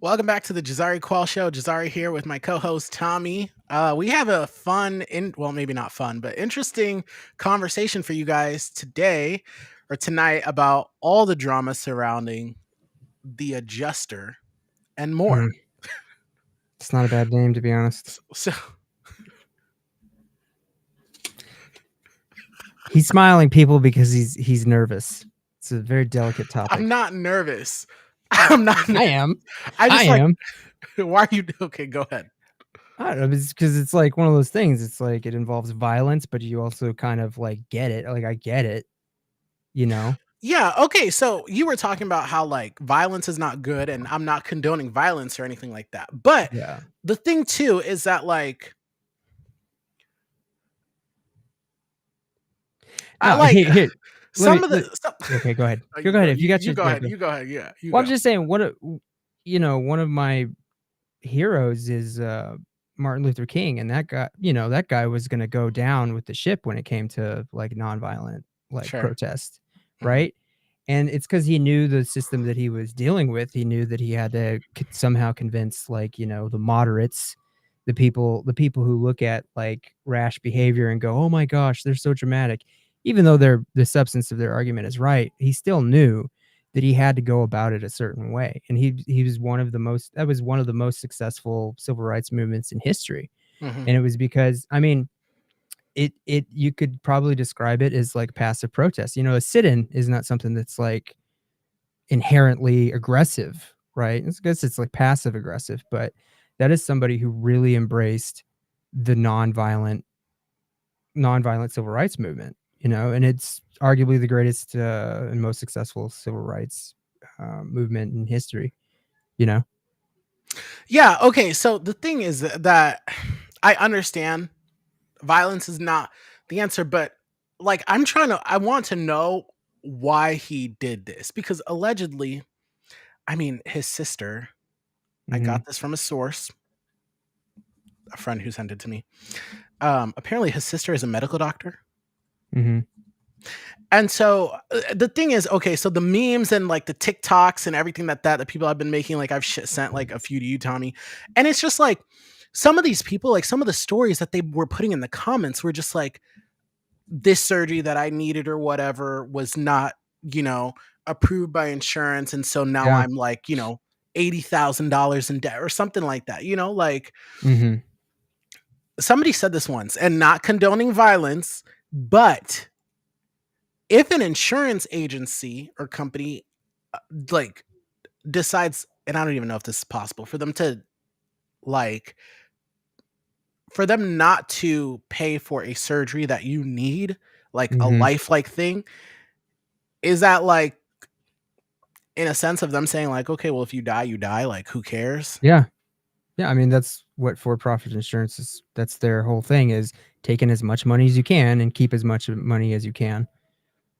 Welcome back to the Jazari Qual Show. Jazari here with my co-host Tommy. We have a well, maybe not fun, but interesting conversation for you guys today or tonight about all the drama surrounding the adjuster and more. Mm, it's not a bad name, to be honest. So, He's smiling, people, because he's nervous. It's a very delicate topic. I'm not nervous. I'm not. I am. I I just like. am. Why are you okay? Go ahead. I don't know. It's because it's like one of those things. It's like it involves violence, but you also kind of like get it. Like I get it, you know. Yeah, okay. So you were talking about how like violence is not good and I'm not condoning violence or anything like that. But Yeah. the thing too is that like I No. like Here. Let me. some of the stuff. Okay. Go ahead. Oh, Go you ahead. go. If you got You your go yeah. ahead. Go. You go ahead. Yeah, you Well, I'm go. just saying. One of my heroes is Martin Luther King, and that guy was going to go down with the ship when it came to like nonviolent like Sure. protest, Mhm. right? And it's because he knew the system that he was dealing with. He knew that he had to somehow convince like the moderates, the people who look at like rash behavior and go, oh my gosh, they're so dramatic, even though the substance of their argument is right. He still knew that he had to go about it a certain way. And he was one of the most successful civil rights movements in history. Mhm. And it was because, I mean, it you could probably describe it as like passive protest. A sit-in is not something that's like inherently aggressive, right? I guess it's like passive aggressive, but that is somebody who really embraced the nonviolent civil rights movement, and it's arguably the greatest and most successful civil rights movement in history, you know? Yeah, okay. So the thing is that I understand violence is not the answer, but like I want to know why he did this because allegedly, I mean, his sister, I Mhm, got this from a source, a friend who sent it to me. Apparently his sister is a medical doctor. mhm. And so the thing is, okay, so the memes and like the TikToks and everything that people have been making, like sent like a few to you, Tommy, and it's just like some of these people, like some of the stories that they were putting in the comments were just like this surgery that I needed or whatever was not, you know, approved by insurance, and so now Yeah. I'm like, $80,000 in debt or something like that. Like Mhm. somebody said this once, and not condoning violence, but if an insurance agency or company like decides, and I don't even know if this is possible for them to like for them not to pay for a surgery that you need, like a Mhm. lifelike thing, is that like in a sense of them saying like, okay, well if you die, you die, like who cares? Yeah. Yeah, I mean, that's what for-profit insurance is. That's their whole thing, is taking as much money as you can and keep as much money as you can.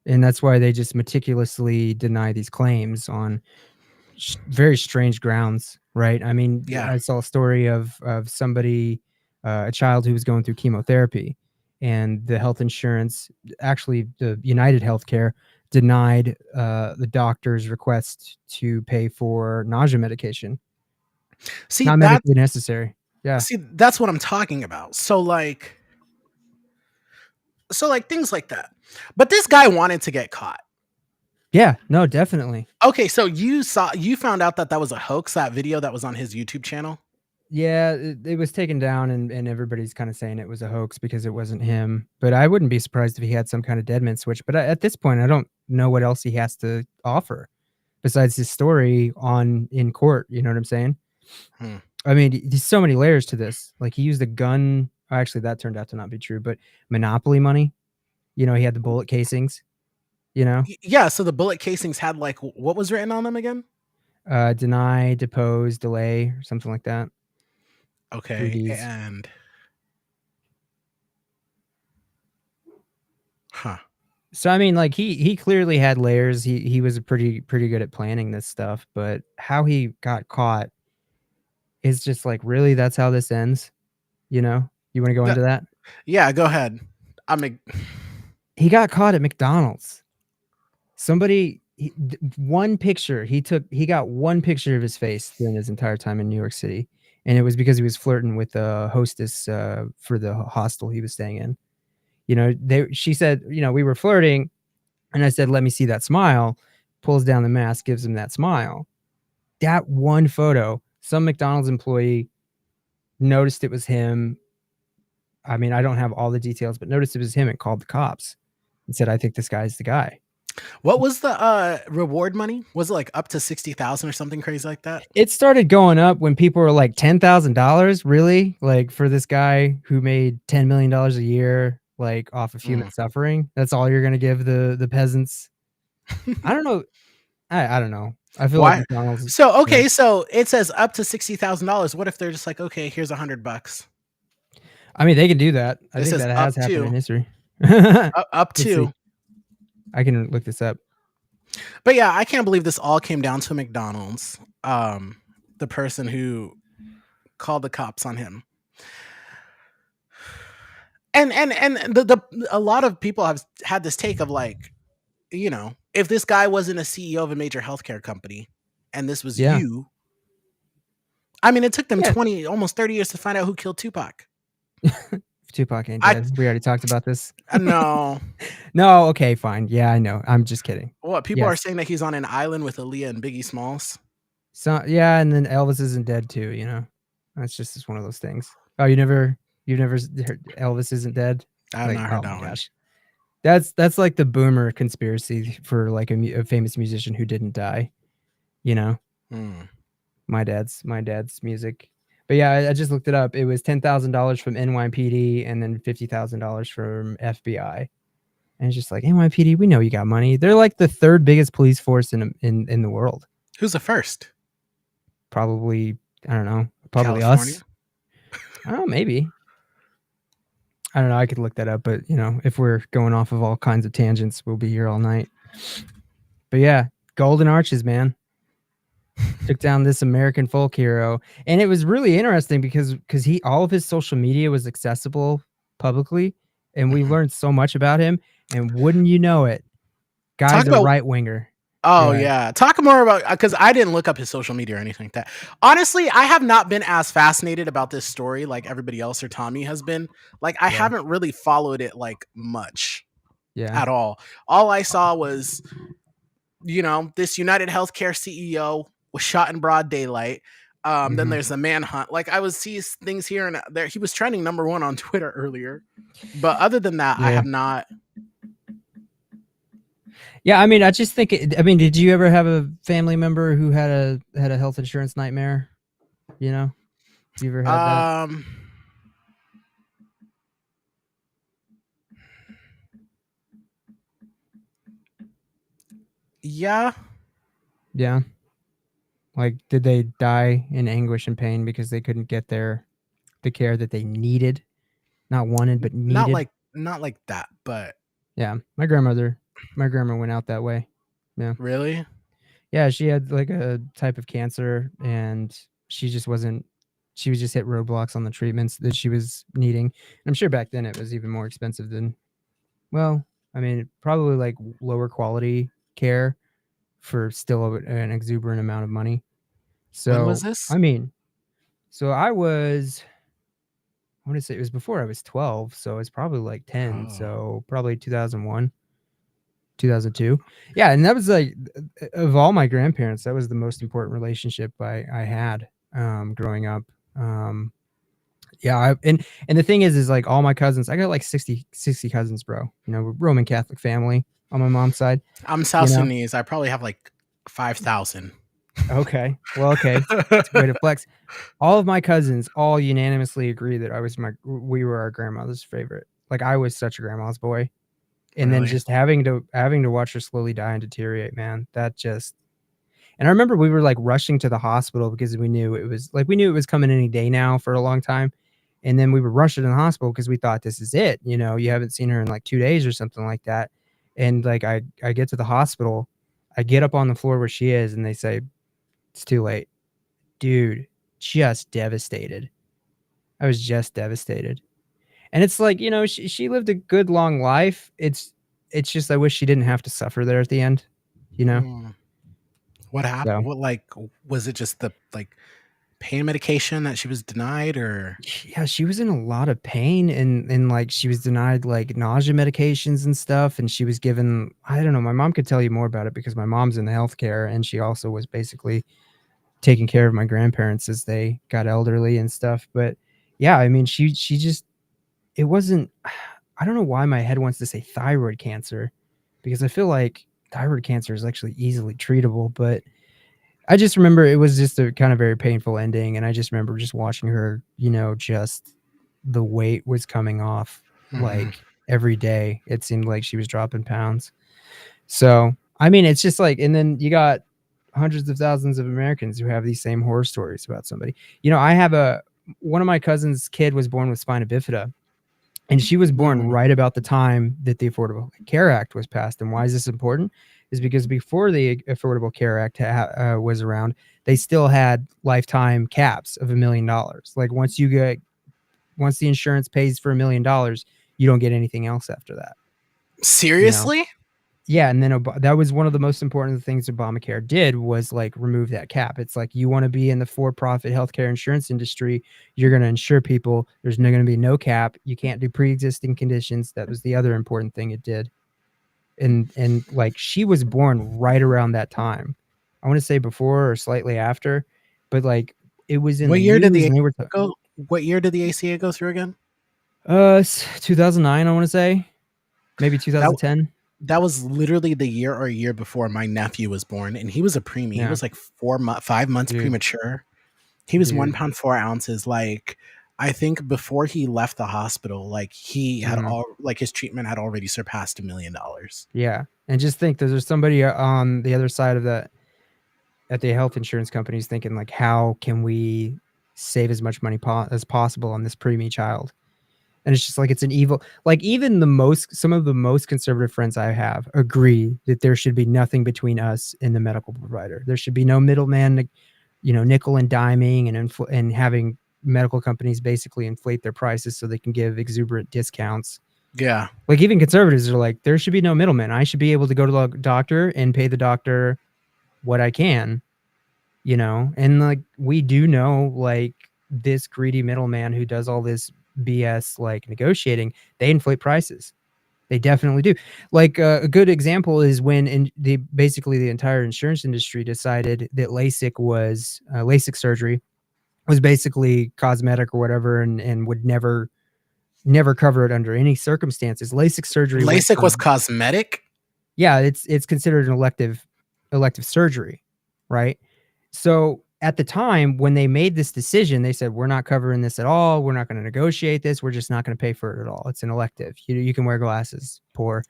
And that's why they just meticulously deny these claims on very strange grounds, right? I mean, Yeah. I saw a story of somebody, a child who was going through chemotherapy, and the health insurance, actually, the United Healthcare denied the doctor's request to pay for nausea medication. See Not that medically necessary. Yeah. see that's what I'm talking about. So like things like that. But this guy wanted to get caught. Yeah. No, definitely. Okay, so you found out that was a hoax, that video that was on his YouTube channel? Yeah, it was taken down, and everybody's kind of saying it was a hoax because it wasn't him. But I wouldn't be surprised if he had some kind of dead man switch. But at this point, I don't know what else he has to offer besides his story on in court. You know what I'm saying? Hmm. I mean, there's so many layers to this. Like he used a gun. Actually, that turned out to not be true. But Monopoly money. He had the bullet casings. You know, Yeah, so the bullet casings had like what was written on them again? deny, depose, delay, or something like that. Three Okay, Ds. and huh. So I mean, like he clearly had layers. He was pretty good at planning this stuff, but how he got caught is just like, really, that's how this ends. You want to go Yeah, into that? yeah, go ahead. I'm a He got caught at McDonald's. Somebody one picture he got one picture of his face during his entire time in New York City, and it was because he was flirting with a hostess for the hostel he was staying in. She said, we were flirting, and I said, "Let me see that smile." Pulls down the mask, gives him that smile. That one photo, some McDonald's employee noticed it was him. I mean, I don't have all the details, but noticed it was him and called the cops and said, "I think this guy's the guy." What was the reward money? Was it like up to 60,000 or something crazy like that? It started going up when people were like $10,000, really? Like for this guy who made $10 million a year, like off of human Mm. suffering. That's all you're gonna give the peasants. I don't know. I don't know. I feel like Why? McDonald's. So Yeah. okay, so it says up to $60,000. What if they're just like, okay, here's $100? I mean, they can do that. I It think says that up has happened in to, history. up Let's see. to. I can look this up. But yeah, I can't believe this all came down to McDonald's. The person who called the cops on him. And the a lot of people have had this take of like, if this guy wasn't a CEO of a major healthcare company and this was Yeah. you, I mean, it took them Yeah. 20, almost 30 years to find out who killed Tupac. Tupac ain't I dead. We already talked about this. no. No, okay, fine. Yeah, I know. I'm just kidding. What people are Yes. saying that he's on an island with Aaliyah and Biggie Smalls. So yeah, and then Elvis isn't dead too. That's just one of those things. Oh, you've never heard Elvis isn't dead? I have Like, not oh heard my that one. gosh. That's like the boomer conspiracy for like a famous musician who didn't die, you know? Hmm. My dad's music. But yeah, I just looked it up. It was $10,000 from NYPD and then $50,000 from FBI. And it's just like, NYPD, we know you got money. They're like the third biggest police force in the world. Who's the first? Probably, I don't know, probably California. us. Oh, maybe. I don't know. I could look that up, but if we're going off of all kinds of tangents, we'll be here all night. But yeah, Golden Arches, man. Took down this American folk hero, and it was really interesting because he all of his social media was accessible publicly, and we Mhm. learned so much about him. And wouldn't you know it, Talk guy's a about right winger. Oh Yeah, yeah, talk more about because I didn't look up his social media or anything like that. Honestly, I have not been as fascinated about this story like everybody else or Tommy has been. Like I yeah, haven't really followed it like much yeah. at all. All I saw was this United Healthcare CEO was shot in broad daylight. Then Hmm. there's the manhunt. Like I would see things here and there. He was trending #1 on Twitter earlier, but other than that, I Yeah, have not. yeah. I mean, I just think. I mean, did you ever have a family member who had a health insurance nightmare? You ever had that? Um, yeah, Yeah. Like, did they die in anguish and pain because they couldn't get the care that they needed, not wanted, but not needed? like not like that, but Yeah, my grandma went out that way. Yeah, really. yeah, she had like a type of cancer, and she just wasn't. She was just hit roadblocks on the treatments that she was needing. And I'm sure back then it was even more expensive than. Well, I mean, probably like lower quality care for still an exuberant amount of money. When was So, this? I mean, so I want to say it was before I was 12, so it's probably like 10, Oh, so probably 2001, 2002. Yeah, and that was like of all my grandparents, that was the most important relationship I had growing up. Um yeah, and the thing is like all my cousins, I got like 60 cousins, bro. Roman Catholic family on my mom's side, I'm you South know. Sudanese. I probably have like 5,000. Okay. Well, okay. It's a way to flex. All of my cousins all unanimously agree that we were our grandmother's favorite. Like I was such a grandma's boy. And then Really? just having to watch her slowly die and deteriorate, man, that just. And I remember we were like rushing to the hospital because we knew it was coming any day now for a long time. And then we were rushing to the hospital because we thought this is it. You haven't seen her in like 2 days or something like that. And like I get to the hospital, I get up on the floor where she is, and they say, it's too late. Dude, just devastated. I was just devastated. And it's like, she lived a good long life. It's just I wish she didn't have to suffer there at the end. you know? Mm. What happened? So What, like, was it just the, like, pain medication that she was denied, or yeah, she was in a lot of pain and like she was denied like nausea medications and stuff. And she was given, I don't know, my mom could tell you more about it because my mom's in the healthcare and she also was basically taking care of my grandparents as they got elderly and stuff. But yeah, I mean, she just it wasn't I don't know why my head wants to say thyroid cancer because I feel like thyroid cancer is actually easily treatable, but I just remember it was just a kind of very painful ending, and I just remember just watching her, just the weight was coming off, Mhm. like, every day. It seemed like she was dropping pounds. So, I mean, it's just like and then you got hundreds of thousands of Americans who have these same horror stories about somebody. I have a one of my cousin's kid was born with spina bifida, and she was born Mm. right about the time that the Affordable Care Act was passed. And why is this important? Is because before the Affordable Care Act was around, they still had lifetime caps of $1 million. Like once the insurance pays for $1 million, you don't get anything else after that. You know, Seriously? yeah, and then that was one of the most important things Obamacare did was like remove that cap. It's like you want to be in the for-profit healthcare insurance industry, you're going to insure people. There's going to be no cap. You can't do pre-existing conditions. That was the other important thing it did. And like she was born right around that time. I want to say before or slightly after, but like it was in What the year did news the and they were go what year did the ACA go through again? 2009, I want to say, maybe That 2010. that was literally the year or a year before my nephew was born, and he was a preemie. He Yeah, was, like, 5 months dude, premature. He was 1 dude. pound 4 ounces, like, I think before he left the hospital, like, he had Mhm. all like, his treatment had already surpassed $1 million. Yeah, and just think that there's somebody on the other side of that at the health insurance companies thinking like, how can we save as much money as possible on this preemie child? And it's just like it's an evil. Like even some of the most conservative friends I have agree that there should be nothing between us and the medical provider. There should be no middleman, nickel and diming and having medical companies basically inflate their prices so they can give exuberant discounts. Yeah. Like even conservatives are like, there should be no middleman. I should be able to go to the doctor and pay the doctor what I can, and like we do know like this greedy middleman who does all this BS like negotiating, they inflate prices. They definitely do. Like a good example is when basically the entire insurance industry decided that LASIK surgery was basically cosmetic or whatever and would never cover it under any circumstances. LASIK surgery went LASIK was from cosmetic? yeah, it's considered an elective surgery, right? So at the time when they made this decision, they said we're not covering this at all. We're not going to negotiate this. We're just not going to pay for it at all. It's an elective. You can wear glasses, poor.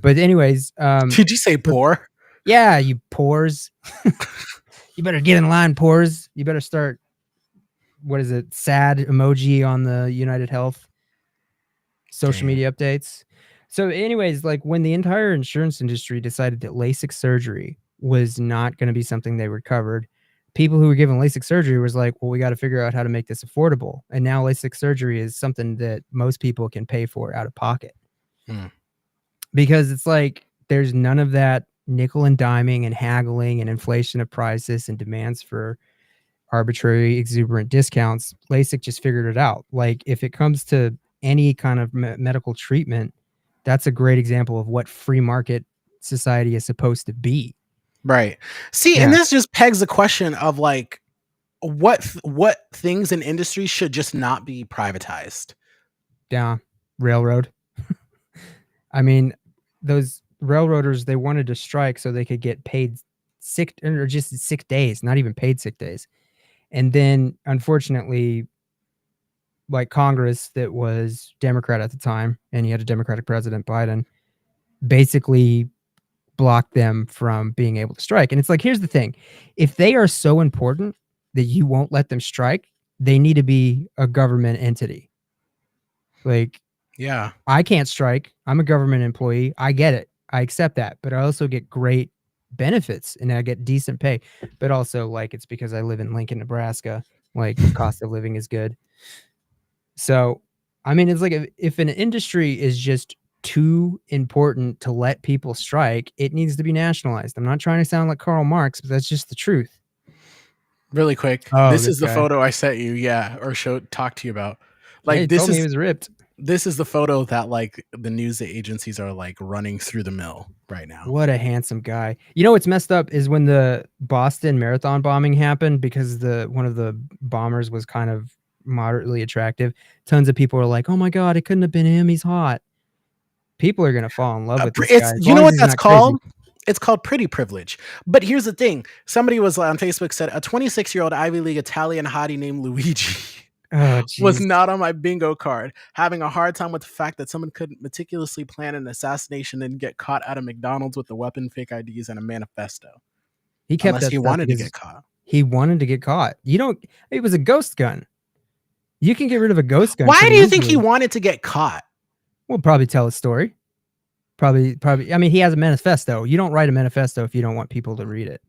But anyways, Did you say so poor? yeah, you pores. You better get in line, pores. You better start what is it? Sad emoji on the United Health social Dang. media updates. So, anyways, like when the entire insurance industry decided that LASIK surgery was not going to be something they were covered, people who were given LASIK surgery was like, well, we got to figure out how to make this affordable. And now LASIK surgery is something that most people can pay for out of pocket Hmm. because it's like there's none of that nickel and diming and haggling and inflation of prices and demands for arbitrary, exuberant discounts. LASIK just figured it out. Like if it comes to any kind of medical treatment, that's a great example of what free market society is supposed to be. Right. See, and Yeah, this just pegs the question of, like, what things in industry should just not be privatized? yeah, railroad. I mean, those railroaders they wanted to strike so they could get paid sick or just sick days, not even paid sick days. And then unfortunately, like Congress that was Democrat at the time, and you had a Democratic president, Biden, basically block them from being able to strike. And it's like, here's the thing. If they are so important that you won't let them strike, they need to be a government entity. Like, Yeah. I can't strike. I'm a government employee. I get it. I accept that. But I also get great benefits and I get decent pay. But also, like, it's because I live in Lincoln, Nebraska. Like, the cost of living is good. So, I mean, it's like if an industry is just too important to let people strike, it needs to be nationalized. I'm not trying to sound like Karl Marx, but that's just the truth. Really quick, Oh, this this is the guy. photo I sent you, yeah, or showed talked to you about. Yeah, Like he told me he was ripped. this is the photo that like the news agencies are like running through the mill right now. What a handsome guy. You know what's messed up is when the Boston Marathon bombing happened, because the one of the bombers was kind of moderately attractive. Tons of people were like, "Oh my god, it couldn't have been him. He's hot." People are gonna fall in love with this guy It's, as you long know as what he's that's not crazy. called? It's called pretty privilege. But here's the thing. Somebody was on Facebook said a 26-year-old Ivy League Italian hottie named Luigi Oh, was jeez. not on my bingo card, having a hard time with the fact that someone could meticulously plan an assassination and get caught at a McDonald's with a weapon, fake IDs, and a manifesto. He kept Unless that he stuff wanted to get because caught. he wanted to get caught. You don't. It was a ghost gun. You can get rid of a ghost gun Why do pretty you think he easily. wanted to get caught? We'll probably tell a story. Probably. I mean, he has a manifesto. You don't write a manifesto if you don't want people to read it.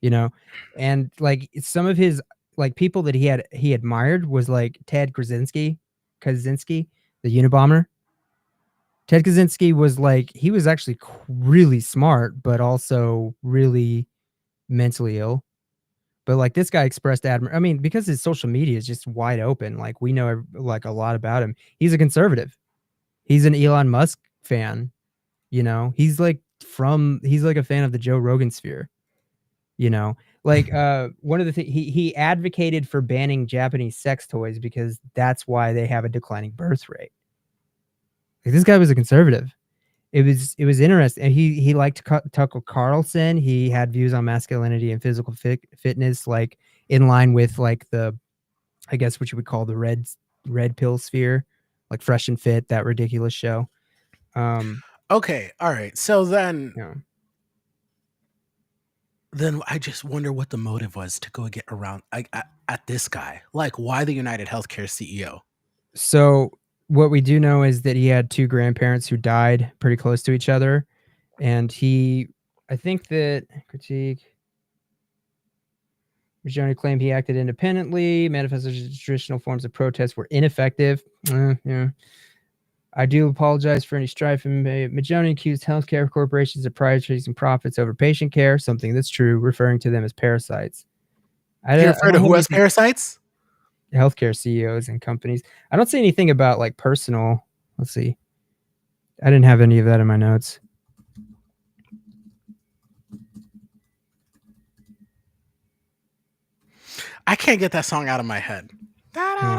You know, and like some of his like people that he admired was like Ted Kaczynski, the Unabomber. Ted Kaczynski was like, he was actually really smart, but also really mentally ill. But like this guy expressed admiration. I mean, because his social media is just wide open. Like we know like a lot about him. He's a conservative. He's an Elon Musk fan. You know, he's like a fan of the Joe Rogan sphere. You know, like one of the things he advocated for banning Japanese sex toys because that's why they have a declining birth rate. Like, this guy was a conservative. It was interesting. And he liked Tucker Carlson. He had views on masculinity and physical fitness, like in line with like the, I guess what you would call the red pill sphere, like Fresh and Fit, that ridiculous show. Okay, all right. So You know. then I just wonder what the motive was to go get around at this guy. Like, why the United Healthcare CEO? So what we do know is that he had two grandparents who died pretty close to each other, and I think that critique. Majority claimed he acted independently. Manifestos of traditional forms of protest were ineffective. Yeah. I do apologize for any strife. Majority accused healthcare corporations of prioritizing profits over patient care, something that's true, referring to them as parasites. He I referred to don't have who as anything. parasites? Healthcare CEOs and companies. I don't see anything about like personal. Let's see. I didn't have any of that in my notes. I can't get that song out of my head. Oh no.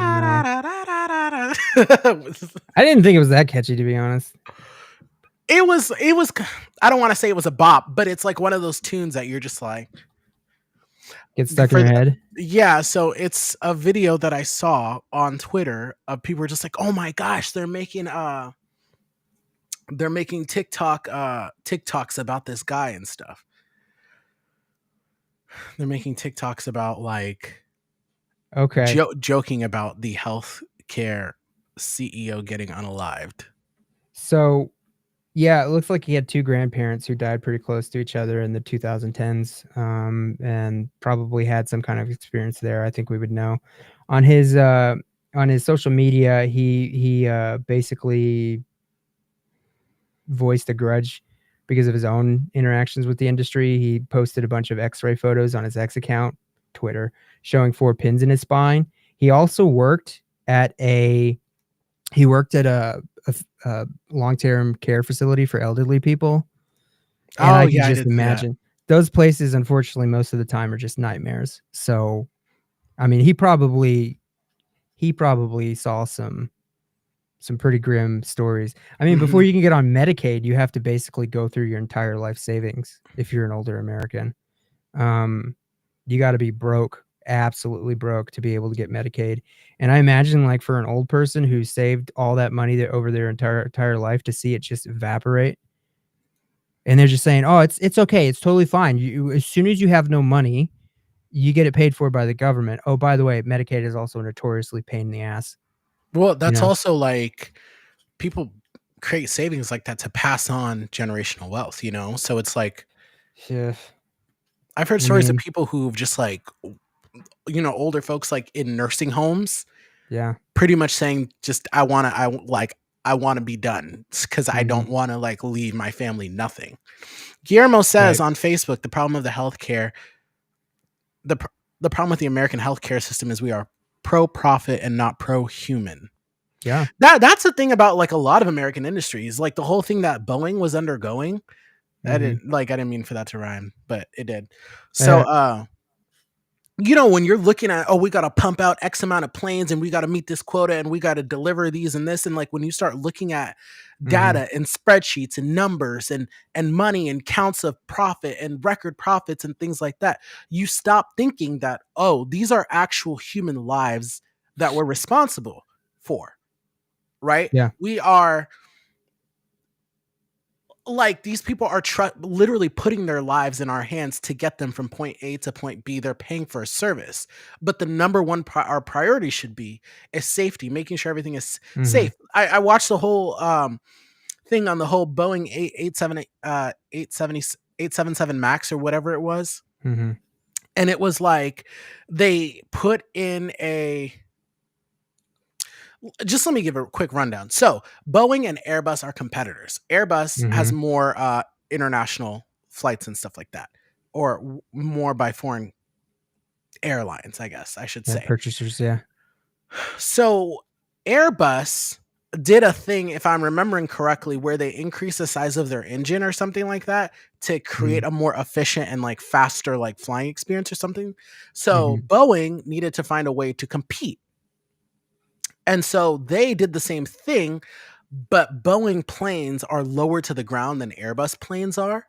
it I didn't think it was that catchy, to be honest. was I don't want to say it was a bop, but it's like one of those tunes that you're just like Get stuck in for your the, head. yeah, so it's a video that I saw on Twitter of people were just like, "Oh my gosh, they're making TikToks about this guy and stuff. They're making TikToks about like Okay. joking about the healthcare CEO getting unalived. So yeah, it looks like he had two grandparents who died pretty close to each other in the 2010s, and probably had some kind of experience there. I think we would know. On his social media, he basically voiced a grudge because of his own interactions with the industry. He posted a bunch of X-ray photos on his X account, Twitter, showing 4 pins in his spine. He also worked at a a long-term care facility for elderly people, and Oh I can yeah, I just did see that. imagine those places, unfortunately, most of the time are just nightmares. So, I mean, he probably saw some pretty grim stories. I mean, before Hmm. you can get on Medicaid, you have to basically go through your entire life savings if you're an older American. Um, you got to be broke, absolutely broke, to be able to get Medicaid. And I imagine, like, for an old person who saved all that money over their entire life, to see it just evaporate, and they're just saying, "Oh, it's okay, it's totally fine. You as soon as you have no money, you get it paid for by the government. Oh, by the way, Medicaid is also a notoriously pain in the ass." Well, You that's know? also like people create savings like that to pass on generational wealth, you know? So it's like Yeah. I've heard I stories of mean, people who've just like older folks like in nursing homes yeah. pretty much saying just I like I want to be done because I Mhm. don't want to like leave my family nothing. Guillermo says Right. on Facebook, the problem of the healthcare, the the problem with the American healthcare system is we are pro profit and not pro human. Yeah. That's the thing about like a lot of American industries, like the whole thing that Boeing was undergoing. Mhm. I didn't mean for that to rhyme, but it did. So Uh, when you're looking at, oh, we got to pump out X amount of planes and we got to meet this quota and we got to deliver these and this. And like when you start looking at mhm. data and spreadsheets and numbers and money and counts of profit and record profits and things like that, you stop thinking that, oh, these are actual human lives that we're responsible for, right? Yeah. We are like these people are literally putting their lives in our hands to get them from point A to point B. They're paying for a service, but the number one our priority should be is safety, making sure everything is Mhm. safe. I watched the whole thing on the whole Boeing 877 Max or whatever it was, Mhm. and it was like they put in a just let me give a quick rundown. So, Boeing and Airbus are competitors. Airbus has Mhm. more international flights and stuff like that, or more by foreign airlines, I guess I should Yeah, say. purchasers, yeah. So, Airbus did a thing, if I'm remembering correctly, where they increased the size of their engine or something like that to create Mhm. a more efficient and like faster like flying experience or something. So, Mhm. Boeing needed to find a way to compete. And so they did the same thing, but Boeing planes are lower to the ground than Airbus planes are.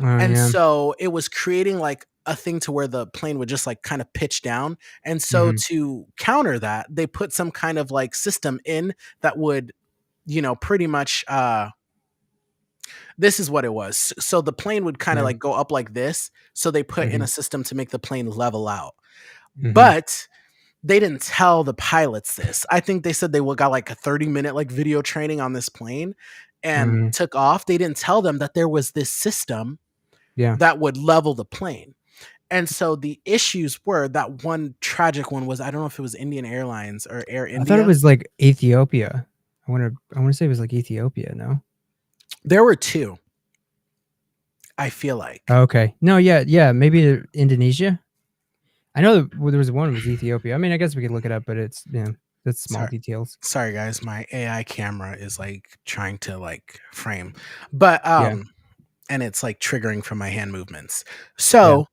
Oh, And yeah. so it was creating like a thing to where the plane would just like kind of pitch down. And so Mhm. to counter that, they put some kind of like system in that would, pretty much this is what it was. So the plane would kind of Right. like go up like this. So they put in a Mhm. system to make the plane level out. Mhm. But they didn't tell the pilots this. I think they said they got like a 30-minute like video training on this plane and Mhm. took off. They didn't tell them that there was this system Yeah. that would level the plane. And so the issues were that one tragic one was, I don't know if it was Indian Airlines or Air I thought it India. was, like, Ethiopia. I wanna say it was, like, Ethiopia, no? There were two, I feel like. Okay. No, yeah, yeah, maybe, Indonesia? I know there was one was Ethiopia. I mean, I guess we could look it up, but it's, that's small Sorry. details. Sorry guys, my AI camera is like trying to like frame. But Yeah. and it's like triggering from my hand movements. Yeah. So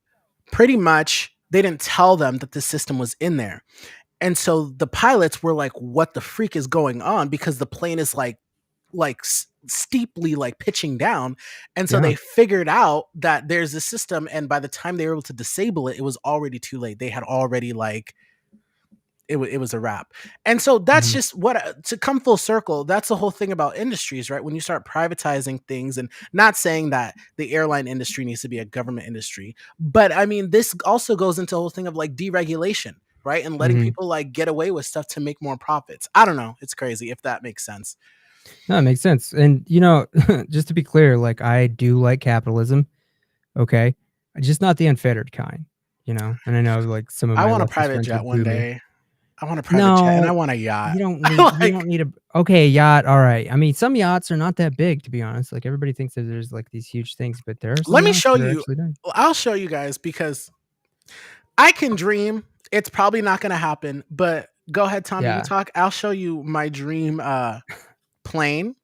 pretty much they didn't tell them that the system was in there. And so the pilots were like, what the freak is going on? Because the plane is steeply like pitching down. And so Yeah. they figured out that there's a system. And by the time they were able to disable it, it was already too late. They had already like it was a wrap. And so that's Mhm. just what to come full circle. That's the whole thing about industries, right? When you start privatizing things, and not saying that the airline industry needs to be a government industry, but I mean, this also goes into the whole thing of like deregulation, right? And letting Mhm. people like get away with stuff to make more profits. I don't know. It's crazy if that makes sense. No, it makes sense, and, just to be clear, like, I do like capitalism, okay? Just not the unfettered kind, and I know, like, some of I my want a leftist private friends jet would one boo me. day. I want a private jet and I No, want a yacht. you Like, don't need a okay, a yacht, alright. I mean, some yachts are not that big, to be honest, like, everybody thinks that there's, like, these huge things, but there are some let me yachts show that are you. actually done. I'll show you guys because I can dream. It's probably not going to happen, but go ahead, Tommy. You Yeah, talk. I'll show you my dream plane.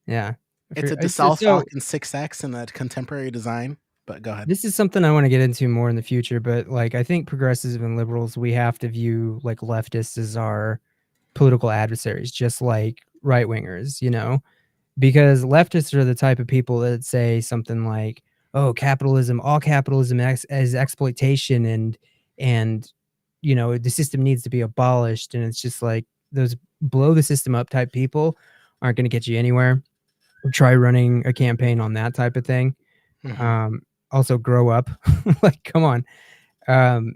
yeah. If It's you're a it's Dassault just so Falcon 6X in a contemporary design. But go ahead. this is something I wanna get into more in the future, but, like, I think progressives and liberals, we have to view, like, leftists as our political adversaries, just like right wingers, because leftists are the type of people that say something like, "Oh, all capitalism is exploitation, and the system needs to be abolished." And it's just like those blow the system up type people aren't going to get you anywhere. Try running a campaign on that type of thing. Hmm. Um, Also, grow up. Like, come on. Um,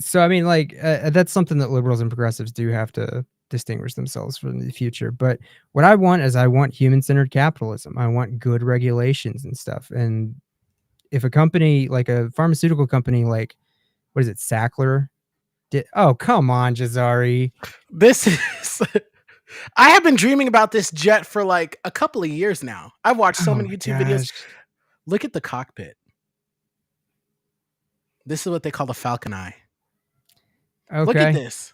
so I mean, like, that's something that liberals and progressives do have to distinguish themselves from the future. But what I want is I want human-centered capitalism. I want good regulations and stuff. And if a company, like a pharmaceutical company, like what is it, Sackler? Oh, come on, Jazari. This is I have been dreaming about this jet for like a couple of years now. I've watched so Oh many my YouTube videos. gosh. Look at the cockpit. This is what they call the Falcon Eye. Look at Okay. this.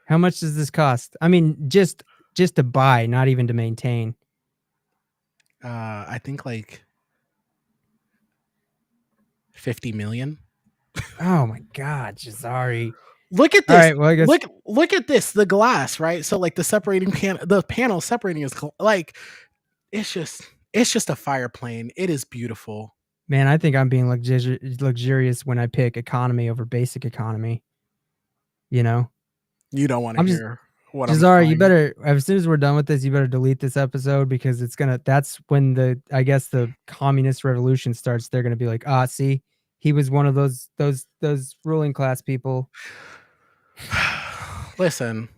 How much does this cost? I mean, just to buy, not even to maintain. I think like 50 million. Oh my god, Jazari. Look at All this. right, well, I guess, Look at this. The glass, right? So like the panel separating is like it's just a fire plane. It is beautiful. man, I think I'm being luxurious when I pick economy over basic economy. You know, You don't want to I'm just hear what I'm Jazari. You flying. better, as soon as we're done with this, you better delete this episode because it's gonna. That's when I guess the communist revolution starts. They're gonna be like, ah, see, he was one of those ruling class people. Listen,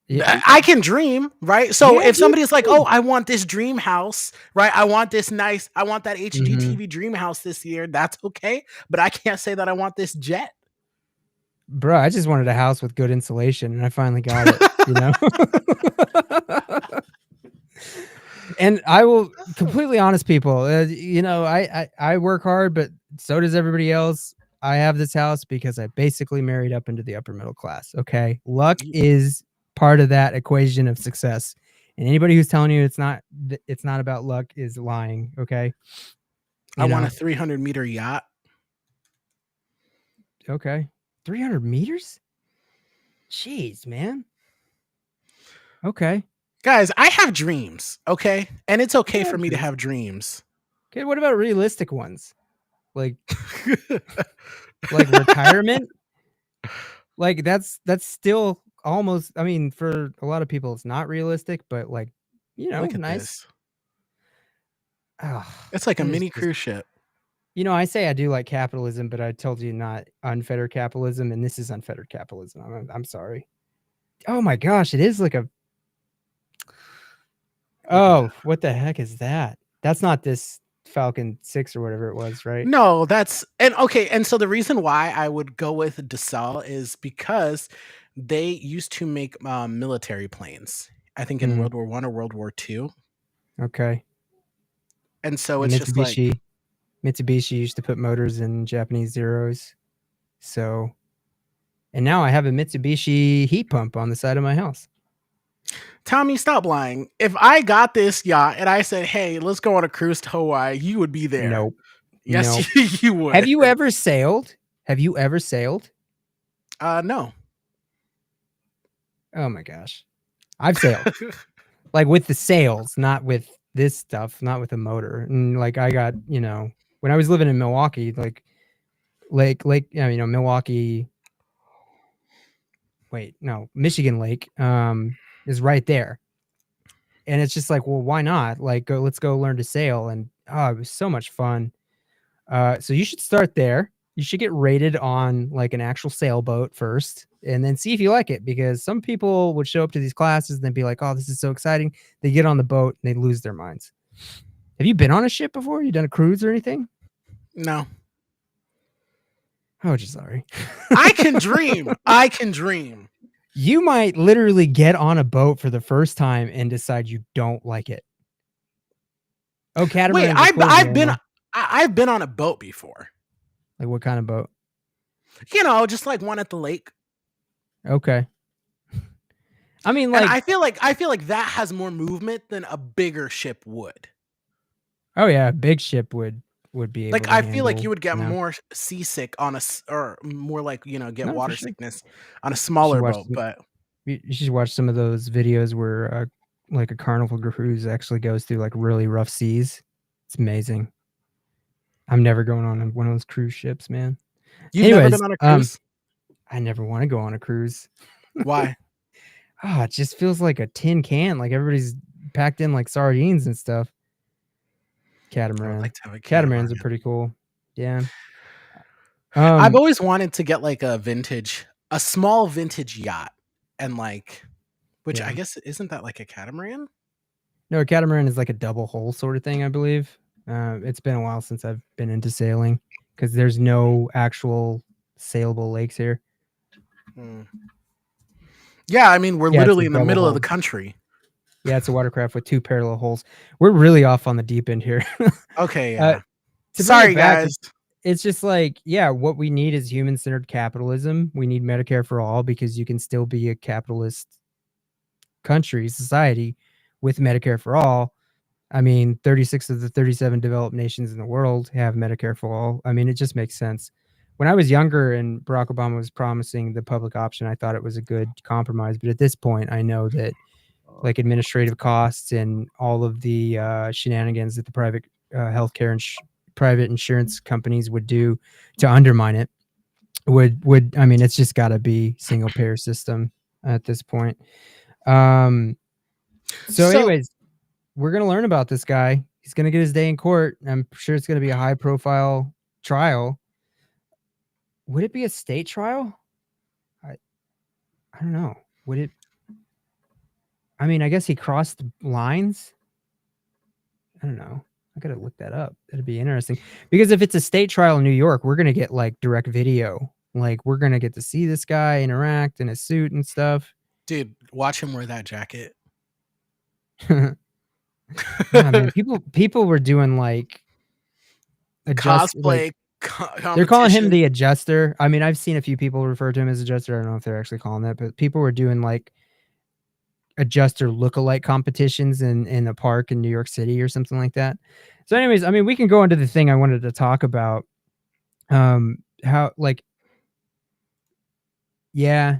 Yeah, I can dream, right? So yeah, if dude. somebody's like, "Oh, I want this dream house," right? I want this nice, I want that Mm-hmm. HGTV dream house this year. That's okay, but I can't say that I want this jet. Bro, I just wanted a house with good insulation, and I finally got it. You know. And I will completely honest people. You know, I work hard, but so does everybody else. I have this house because I basically married up into the upper middle class. Okay, luck is part of that equation of success, and anybody who's telling you it's not about luck is lying. Okay, I you want a know. 300-meter yacht. Okay, 300 meters. Jeez, man. Okay. Guys, I have dreams, okay? And it's okay You for have me to dreams. have dreams. Okay, what about realistic ones? Like retirement? Like that's still almost, I mean, for a lot of people it's not realistic, but like, Look at nice. this. Oh, It's like a it is mini just, cruise ship. I say I do like capitalism, but I told you not unfettered capitalism, and this is unfettered capitalism. I'm sorry. Oh my gosh, it is like a, Look at that. oh, what the heck is that? That's not this Falcon 6 or whatever it was, right? No, that's and okay, and so the reason why I would go with Dassault is because they used to make military planes. I think in Mm, World War I or World War II, okay. and so And it's just like Mitsubishi used to put motors in Japanese Zeros. So, and now I have a Mitsubishi heat pump on the side of my house. Tommy, stop lying. If I got this yacht and I said, "Hey, let's go on a cruise to Hawaii," you would be there. Nope. Yes, Nope. you Have would. you ever sailed? Have you ever sailed? No. Oh my gosh. I've sailed. Like with the sails, not with this stuff, not with a motor. And like I got, when I was living in Milwaukee, like Milwaukee, wait, no, Michigan Lake is right there. And it's just like, well, why not? Like let's go learn to sail, and it was so much fun. So you should start there. You should get rated on like an actual sailboat first and then see if you like it, because some people would show up to these classes and they'd be like, oh, this is so exciting. They get on the boat and they lose their minds. Have you been on a ship before? You done a cruise or anything? No. Oh, just sorry. I can dream. I can dream. You might literally get on a boat for the first time and decide you don't like it. Oh, Wait, catamarans are cool, man. I've been on a boat before. Like what kind of boat? Just like one at the lake. Okay. I mean, And like, I feel like that has more movement than a bigger ship would. oh yeah, a big ship would be able Like to I feel like handle, you would get more seasick or more like, get No, for water sure. sickness on a You should smaller watch boat, but you should watch some of those videos where like a carnival cruise actually goes through like really rough seas. It's amazing. I'm never going on one of those cruise ships, man. you've never Anyways, been on a cruise? I never want to go on a cruise. Why? It just feels like a tin can, like everybody's packed in like sardines and stuff. I would Catamaran. like to have a catamaran. Catamarans are pretty cool. Yeah. I've Um, always wanted to get like a small vintage yacht and like which I yeah. guess isn't that like a catamaran? No, a catamaran is like a double hull sort of thing, I believe. It's been a while since I've been into sailing because there's no actual sailable lakes here. Hmm. Yeah, I mean, we're Yeah, it's a literally in the double middle of the hull. country. Yeah, it's a watercraft with 2 parallel hulls. We're really off on the deep end here. Okay, Uh, yeah. to bring it Sorry, back, guys. it's just like, yeah, what we need is human-centered capitalism. We need Medicare for all because you can still be a capitalist country, society with Medicare for all. I mean, 36 of the 37 developed nations in the world have Medicare for all. I mean, it just makes sense. When I was younger and Barack Obama was promising the public option, I thought it was a good compromise. But at this point, I know that like administrative costs and all of the shenanigans that the private healthcare and private insurance companies would do to undermine it would I mean, it's just got to be single payer system at this point. Um, so, So, anyways, we're gonna learn about this guy. He's gonna get his day in court. I'm sure it's gonna be a high profile trial. Would it be a state trial? I I don't know. Would it? I mean, I guess he crossed lines. I don't know. I gotta look that up. That'd be interesting because if it's a state trial in New York, we're gonna get like direct video. Like we're gonna get to see this guy interact in a suit and stuff. dude, watch him wear that jacket. Yeah, man. People were doing like adjust like Cosplay they're calling him competition. the adjuster. I mean, I've seen a few people refer to him as adjuster. I don't know if they're actually calling that, but people were doing like adjuster lookalike competitions in a park in New York City or something like that. So, anyways, I mean, we can go into the thing I wanted to talk about. How like yeah.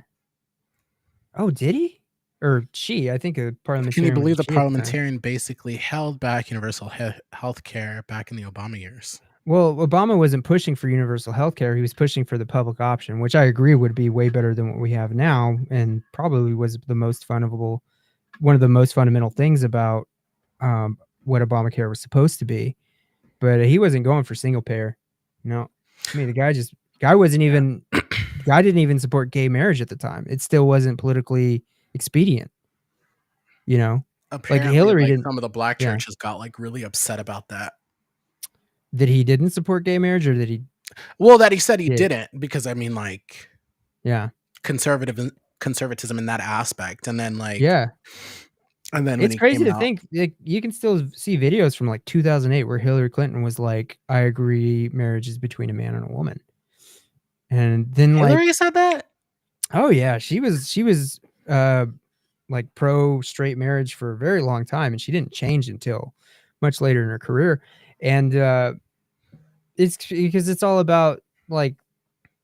Oh, did he? Or she? I think a Can you parliamentarian was a believe the she at the time. parliamentarian basically held back universal health care back in the Obama years? Well, Obama wasn't pushing for universal health care. He was pushing for the public option, which I agree would be way better than what we have now, and probably was the most fundable, one of the most fundamental things about what Obamacare was supposed to be. But he wasn't going for single payer. No, I mean the guy wasn't Yeah. even guy didn't even support gay marriage at the time. It still wasn't politically expedient. You know, like Apparently, Hillary like, didn't. some of the black Yeah, churches got, like, really upset about that. that he didn't support gay marriage, or that he Well, that he said he did. didn't because, I mean, like, Yeah, conservatism in that aspect, yeah. and then when It's he crazy came to out. think, like, you can still see videos from, like, 2008 where Hillary Clinton was like, "I agree marriage is between a man and a woman." And then, like Hillary said that? oh, yeah, she was, like, pro straight marriage for a very long time, and she didn't change until much later in her career, and, it's because it's all about, like,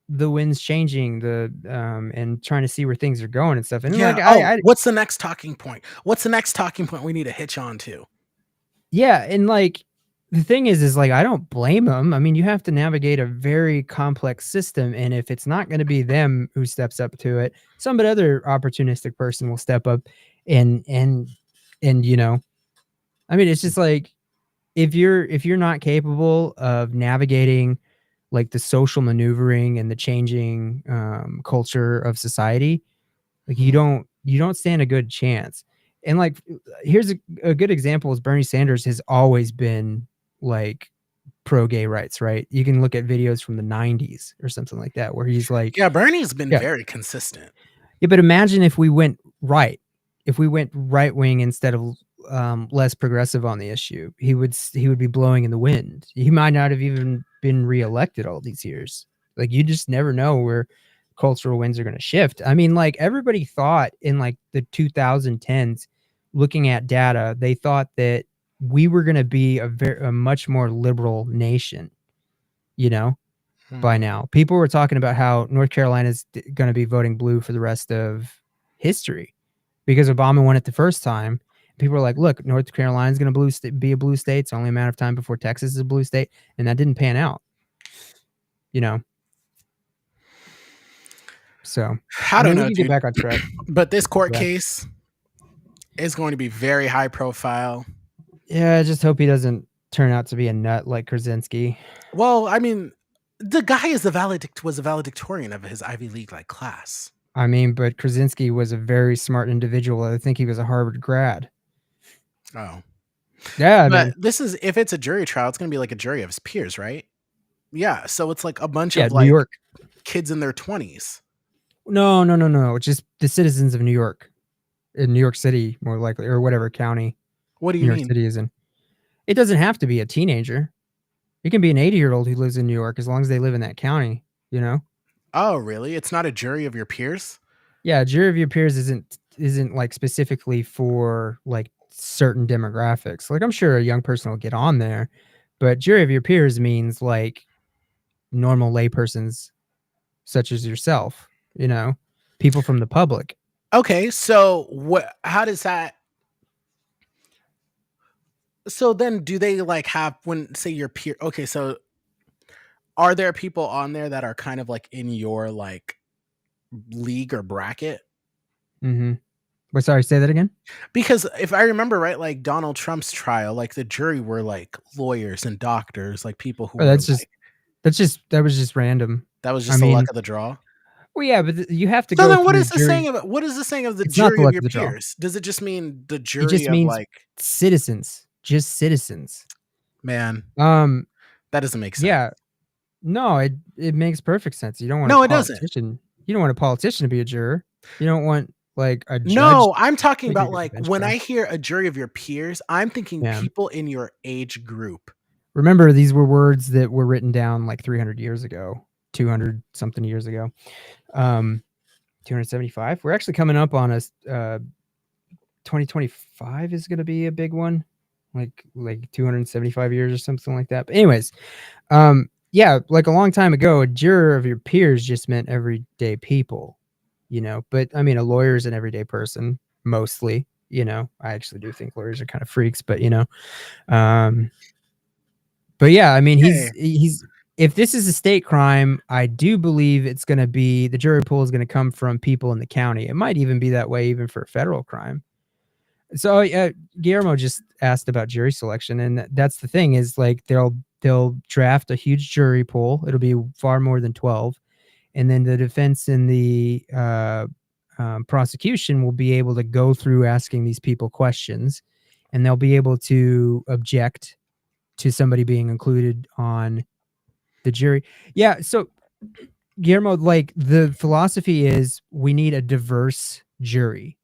the winds changing, and trying to see where things are going and stuff, and, like, Yeah. Oh, what's the next talking point? What's the next talking point we need to hitch on to? yeah, and, like, the thing is, like, I don't blame them. I mean, you have to navigate a very complex system, and if it's not gonna be them who steps up to it, some other opportunistic person will step up and and you know, I mean, it's just like, if you're not capable of navigating, like, the social maneuvering and the changing, culture of society, like, Mhm. you don't stand a good chance. And, like, here's a good example is Bernie Sanders has always been, like, pro gay rights, right? You can look at videos from the '90s or something like that where he's like Yeah, Bernie's been yeah. very consistent. Yeah, but imagine if we went right. If we went right wing instead of, less progressive on the issue, he would be blowing in the wind. He might not have even been reelected all these years. Like, you just never know where cultural winds are gonna shift. I mean, like, everybody thought in, like, the 2010s, looking at data, they thought that we were gonna be a much more liberal nation, you know? By Mhm. now. People were talking about how North Carolina's gonna be voting blue for the rest of history because Obama won it the first time. People were like, "Look, North Carolina's gonna be a blue state. It's only a matter of time before Texas is a blue state," and that didn't pan out, you know? So, I I don't mean, we know, can get dude. back on track. But this court Yeah. case is going to be very high profile. Yeah, I just hope he doesn't turn out to be a nut like Krasinski. Well, I mean, the guy is was a valedictorian of his Ivy League-like class. I mean, but Krasinski was a very smart individual. I think he was a Harvard grad. Oh. Yeah, But man. this is if it's a jury trial, it's gonna be like a jury of his peers, right? Yeah, so it's like a bunch Yeah, of, New like, York. kids in their 20s. No, no, no, no. Just the citizens of New York, in New York City, more likely, or whatever county What do New you York mean? City is in. It doesn't have to be a teenager. It can be an 80-year-old who lives in New York as long as they live in that county, you know? Oh, really? It's not a jury of your peers? Yeah, jury of your peers isn't like specifically for like certain demographics. Like I'm sure a young person will get on there, but jury of your peers means like normal laypersons such as yourself, you know, people from the public. Okay, so what how does that so then do they like have when say your peer okay, so are there people on there that are kind of like in your like league or bracket? Mm-hmm. But sorry, say that again. Because if I remember right, like Donald Trump's trial, like the jury were like lawyers and doctors, like people who Oh, were like that was just random. that was I just the luck mean, of the draw. well, yeah, but you have to So go then through jury. what is the saying of the It's not the jury of luck your of the draw. peers? Does it just mean the It jury just of means like citizens, just citizens. man, Um, that doesn't make sense. yeah, no, it makes perfect sense. You don't want a No, it doesn't. politician. You don't want a politician to be a juror. You don't want like a judge. No, I'm talking Like you're about gonna like bench when I press. hear a jury of your peers, I'm thinking Yeah. people in your age group. Remember, these were words that were written down like 300 years ago, 200 something years ago. 275. We're actually coming up on a 2025 is going to be a big one, like 275 years or something like that. But anyways, yeah, like a long time ago, a juror of your peers just meant everyday people, you know. But I mean, a lawyer is an everyday person mostly. You know, I actually do think lawyers are kind of freaks, but you know, um, but yeah, I mean, Okay. he's if this is a state crime, I do believe it's going to be the jury pool is going to come from people in the county. It might even be that way even for a federal crime. So Guillermo just asked about jury selection, and that's the thing is like they'll draft a huge jury pool. It'll be far more than 12, and then the defense and the prosecution will be able to go through asking these people questions, and they'll be able to object to somebody being included on the jury. Yeah. So Guillermo, like the philosophy is we need a diverse jury.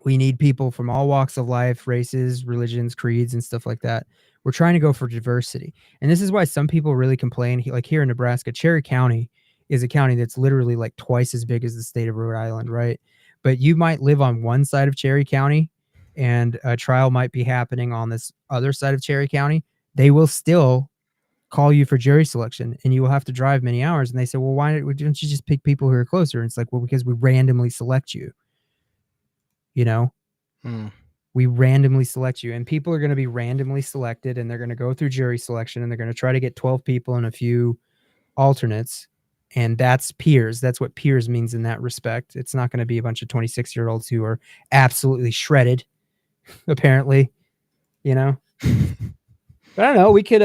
We need people from all walks of life, races, religions, creeds, and stuff like that. We're trying to go for diversity. And this is why some people really complain. Like here in Nebraska, Cherry County is a county that's literally like twice as big as the state of Rhode Island, right? But you might live on one side of Cherry County and a trial might be happening on this other side of Cherry County. They will still call you for jury selection and you will have to drive many hours. And they say, well, why don't you just pick people who are closer? And it's like, well, because we randomly select you, you know? Hmm. We randomly select you and people are going to be randomly selected and they're going to go through jury selection and they're going to try to get 12 people and a few alternates. And that's peers. That's what peers means in that respect. It's not going to be a bunch of 26-year-olds who are absolutely shredded, apparently, you know? But I don't know. We could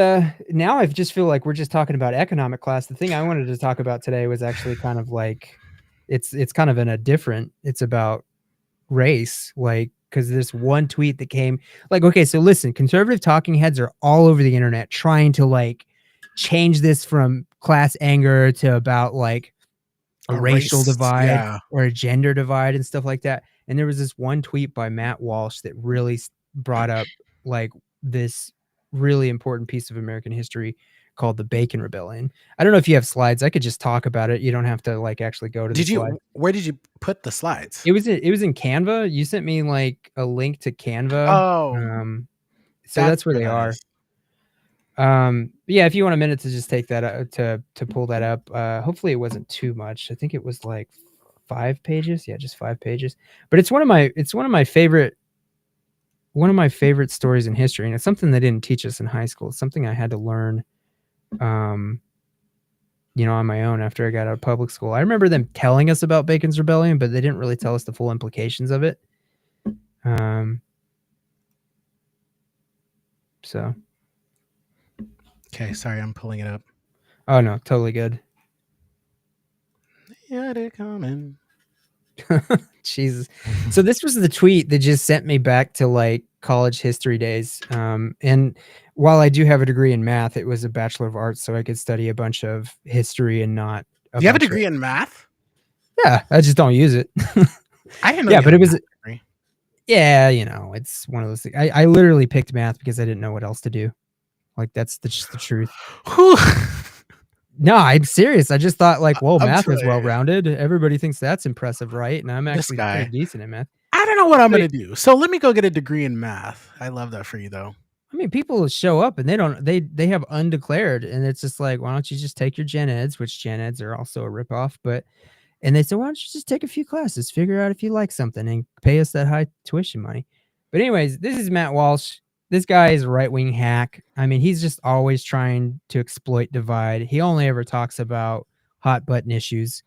now I just feel like we're just talking about economic class. The thing I wanted to talk about today was actually kind of like it's kind of in a different, it's about race, like because this one tweet that came like, okay, so listen, conservative talking heads are all over the internet trying to like change this from class anger to about like a A racial race, divide yeah. or a gender divide and stuff like that. And there was this one tweet by Matt Walsh that really brought up like this really important piece of American history called the Bacon Rebellion. I don't know if you have slides. I could just talk about it. You don't have to like actually go to the Did slide. you where did you put the slides? It was in Canva. You sent me like a link to Canva. Oh, So that's that's where where they that are. is. Yeah, if you want a minute to just take that to pull that up. Hopefully it wasn't too much. I think it was like 5 pages. Yeah, just 5 pages. But it's one of my favorite stories in history, and it's something they didn't teach us in high school. It's something I had to learn, um, you know, on my own after I got out of public school. I remember them telling us about Bacon's Rebellion, but they didn't really tell us the full implications of it. So, Okay, sorry, I'm pulling it up. oh no, totally good. Yeah, they're coming. Jesus. So this was the tweet that just sent me back to like college history days. And while I do have a degree in math, it was a Bachelor of Arts, so I could study a bunch of history and not a Do you have a bunch of. degree in math? Yeah, I just don't use it. I didn't know Yeah, you but had a it was math degree. yeah, it's one of those things. I literally picked math because I didn't know what else to do. Like, that's just the truth. Whew. No, I'm serious. I just thought like, well, I'm math is telling you, well-rounded. Everybody thinks that's impressive, right? And I'm this actually pretty guy. decent at math. I don't know what I'm But gonna do. So let me go get a degree in math. I love that for you though. I mean, people show up and they have undeclared, and it's just like, why don't you just take your gen eds, which gen eds are also a ripoff, but and they said, why don't you just take a few classes, figure out if you like something, and pay us that high tuition money. But anyways, this is Matt Walsh. This guy is a right wing hack. I mean, he's just always trying to exploit divide. He only ever talks about hot button issues,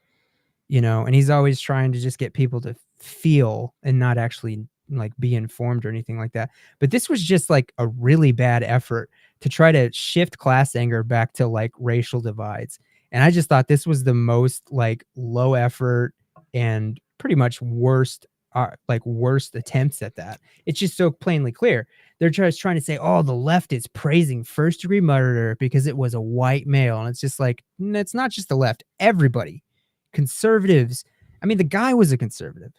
and he's always trying to just get people to feel and not actually like be informed or anything like that. But this was just like a really bad effort to try to shift class anger back to like racial divides. And I just thought this was the most like low effort and pretty much worst attempts at that. It's just so plainly clear. They're just trying to say, oh, the left is praising first degree murder because it was a white male. And it's just like, it's not just the left, everybody conservatives. I mean, the guy was a conservative.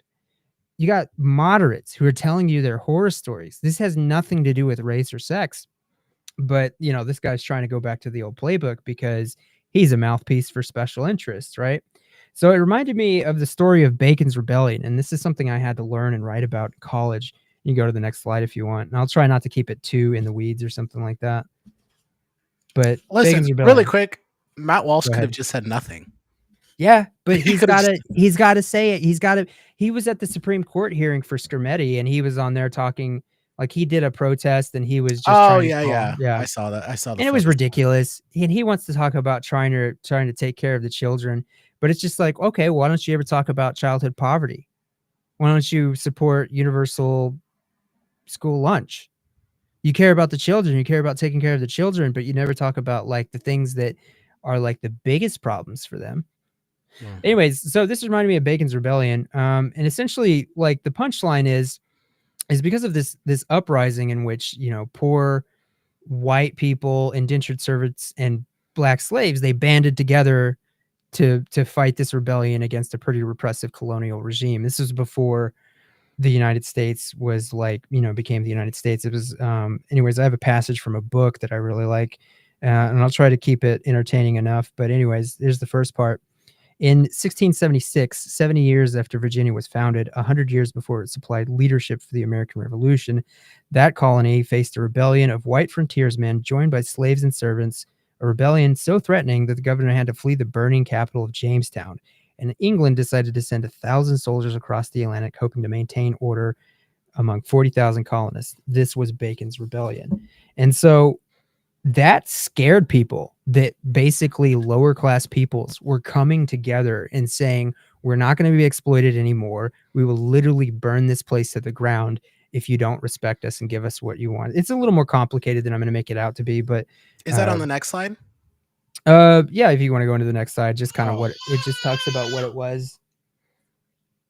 You got moderates who are telling you their horror stories. This has nothing to do with race or sex. But, this guy's trying to go back to the old playbook because he's a mouthpiece for special interests, right? So it reminded me of the story of Bacon's Rebellion. And this is something I had to learn and write about in college. You can go to the next slide if you want. And I'll try not to keep it too in the weeds or something like that. But Listen, Bacon's really Rebellion. quick. Matt Walsh Go could have ahead. just said nothing. Yeah, but He could have just. he's gotta say it. He was at the Supreme Court hearing for Scarametti, and he was on there talking like he did a protest, and he was just Oh trying to yeah, call. yeah. Yeah, I saw that. I saw the and it was photos. ridiculous. And he wants to talk about trying to take care of the children, but it's just like, okay, why don't you ever talk about childhood poverty? Why don't you support universal school lunch? You care about the children, you care about taking care of the children, but you never talk about like the things that are like the biggest problems for them. Mhm. Anyways, so this reminded me of Bacon's Rebellion, and essentially, like the punchline is because of this uprising in which poor white people, indentured servants, and black slaves they banded together to fight this rebellion against a pretty repressive colonial regime. This was before the United States was like became the United States. It was anyways. I have a passage from a book that I really like, and I'll try to keep it entertaining enough. But anyways, here's the first part. In 1676, 70 years after Virginia was founded, 100 years before it supplied leadership for the American Revolution, that colony faced a rebellion of white frontiersmen joined by slaves and servants, a rebellion so threatening that the governor had to flee the burning capital of Jamestown. And England decided to send 1,000 soldiers across the Atlantic, hoping to maintain order among 40,000 colonists. This was Bacon's Rebellion. And so that scared people, that basically lower class peoples were coming together and saying, we're not going to be exploited anymore. We will literally burn this place to the ground if you don't respect us and give us what you want. It's a little more complicated than I'm going to make it out to be, but Is that on the next slide? yeah, if you want to go into the next slide, just kind of Oh, what it just talks about what it was.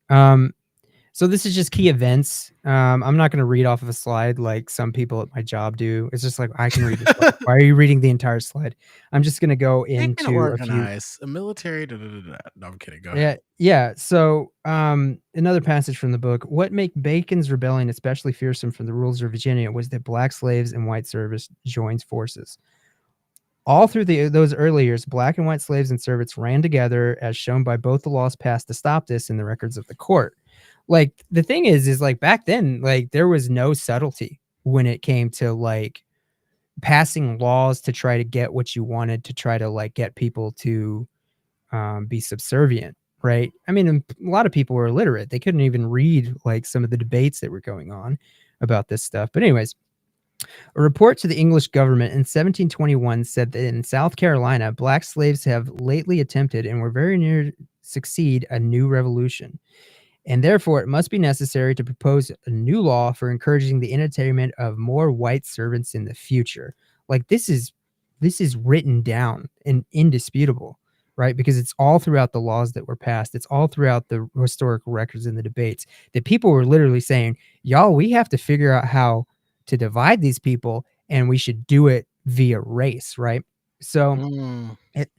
Um, So this is just key events. I'm not going to read off of a slide like some people at my job do. It's just like, I can read this slide. Why are you reading the entire slide? I'm just going to go big and into a few. organized. A military. Da, da, da, da. No, I'm kidding. Go ahead. Yeah, yeah. So another passage from the book. What made Bacon's rebellion especially fearsome from the rulers of Virginia was that black slaves and white service joined forces. All through those early years, black and white slaves and servants ran together, as shown by both the laws passed to stop this and the records of the court. Like the thing is like back then, like there was no subtlety when it came to like passing laws to try to get what you wanted, to try to like get people to be subservient, right? I mean, a lot of people were illiterate; they couldn't even read like some of the debates that were going on about this stuff. But anyways, a report to the English government in 1721 said that in South Carolina, black slaves have lately attempted and were very near succeed a new revolution, and therefore it must be necessary to propose a new law for encouraging the entertainment of more white servants in the future. Like this is written down and indisputable, right? Because it's all throughout the laws that were passed. It's all throughout the historical records and the debates that people were literally saying, y'all, we have to figure out how to divide these people, and we should do it via race, right? So Mm. it,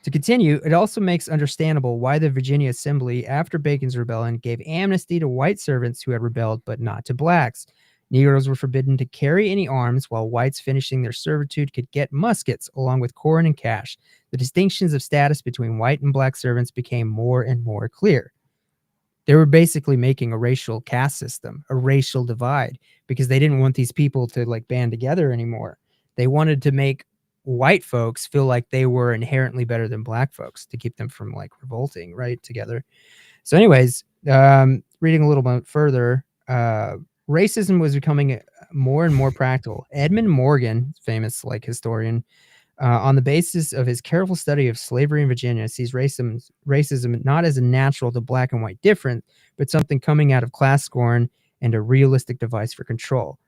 To continue, it also makes understandable why the Virginia Assembly, after Bacon's rebellion, gave amnesty to white servants who had rebelled, but not to blacks. Negroes were forbidden to carry any arms, while whites finishing their servitude could get muskets along with corn and cash. The distinctions of status between white and black servants became more and more clear. They were basically making a racial caste system, a racial divide, because they didn't want these people to like band together anymore. They wanted to make white folks feel like they were inherently better than black folks to keep them from like revolting right together. So anyways, reading a little bit further, racism was becoming more and more practical. Edmund Morgan, famous like historian, on the basis of his careful study of slavery in Virginia, sees racism not as a natural to black and white difference, but something coming out of class scorn and a realistic device for control.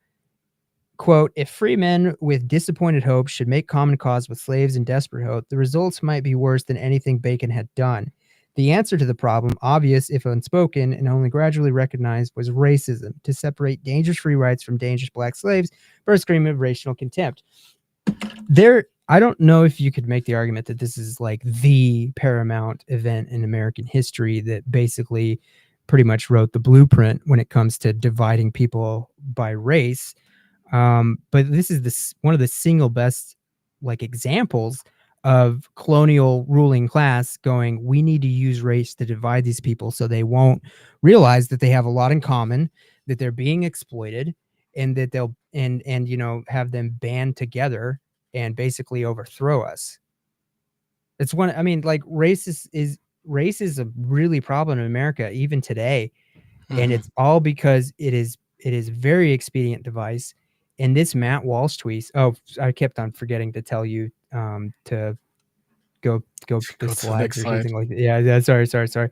Quote, if free men with disappointed hopes should make common cause with slaves in desperate hope, the results might be worse than anything Bacon had done. The answer to the problem, obvious if unspoken and only gradually recognized, was racism, to separate dangerous free rights from dangerous black slaves for a scream of racial contempt. I don't know if you could make the argument that this is like the paramount event in American history that basically pretty much wrote the blueprint when it comes to dividing people by race. But this is one of the single best like examples of colonial ruling class going, we need to use race to divide these people so they won't realize that they have a lot in common, that they're being exploited, and that they'll and you know have them band together and basically overthrow us. It's one, I mean, like race is a really problem in America even today. And it's all because it is very expedient device. And this Matt Walsh tweet. Oh, I kept on forgetting to tell you to go to the Go to the slides next or slide. something like that. Yeah, sorry.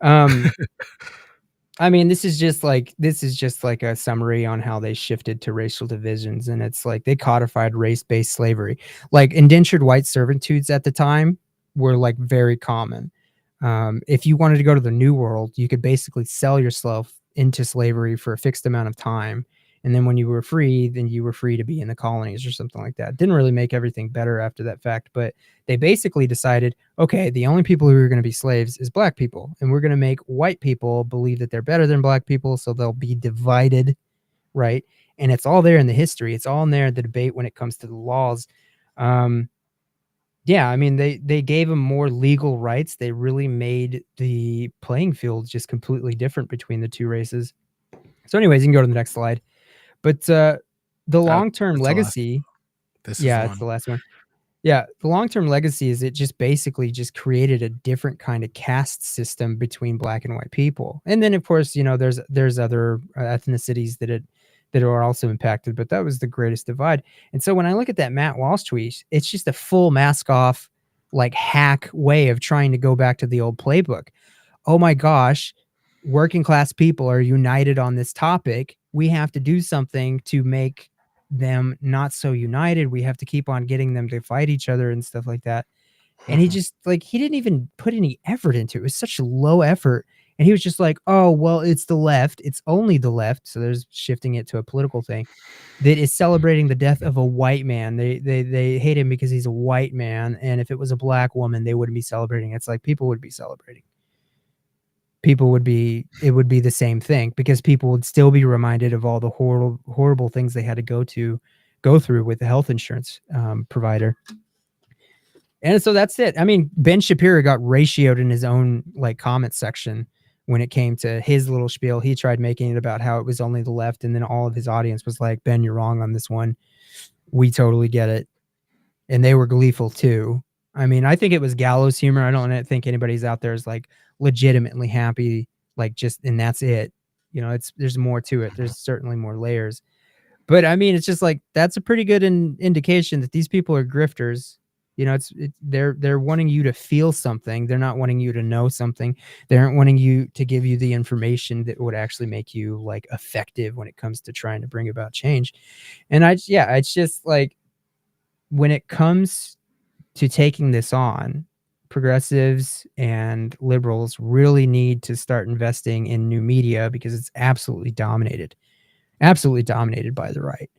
Um I mean, this is just like a summary on how they shifted to racial divisions, and it's like they codified race-based slavery. Like indentured white servitudes at the time were like very common. If you wanted to go to the New World, you could basically sell yourself into slavery for a fixed amount of time, and then when you were free, then you were free to be in the colonies or something like that. Didn't really make everything better after that fact, but they basically decided, okay, the only people who are going to be slaves is black people, and we're going to make white people believe that they're better than black people, so they'll be divided, right? And it's all there in the history. It's all in there in the debate when it comes to the laws. Yeah, I mean, they gave them more legal rights. They really made the playing field just completely different between the two races. So, anyways, you can go to the next slide. But the long-term That's the last. legacy, This is the yeah, it's one. the last one. Yeah, the long-term legacy is it just basically just created a different kind of caste system between black and white people. And then of course, you know, there's other ethnicities that are also impacted, but that was the greatest divide. And so when I look at that Matt Walsh tweet, it's just a full mask off like hack way of trying to go back to the old playbook. Oh my gosh, working class people are united on this topic. We have to do something to make them not so united. We have to keep on getting them to fight each other and stuff like that. And he just like, he didn't even put any effort into it. It was such low effort. And he was just like, oh, well, it's the left. It's only the left. So there's shifting it to a political thing that is celebrating the death of a white man. They hate him because he's a white man. And if it was a black woman, they wouldn't be celebrating. It's like people would be celebrating. It would be the same thing because people would still be reminded of all the horrible things they had to go through with the health insurance provider. And so that's it. I mean, Ben Shapiro got ratioed in his own like comment section when it came to his little spiel. He tried making it about how it was only the left, and then all of his audience was like, Ben, you're wrong on this one. We totally get it. And they were gleeful too. I mean, I think it was gallows humor. I don't think anybody's out there is like legitimately happy, like just, and that's it. You know, there's more to it. There's certainly more layers. But I mean, it's just like, that's a pretty good indication that these people are grifters. You know, they're wanting you to feel something. They're not wanting you to know something. They aren't wanting you to give you the information that would actually make you like effective when it comes to trying to bring about change. And it's just like, when it comes to taking this on, progressives and liberals really need to start investing in new media because it's absolutely dominated by the right.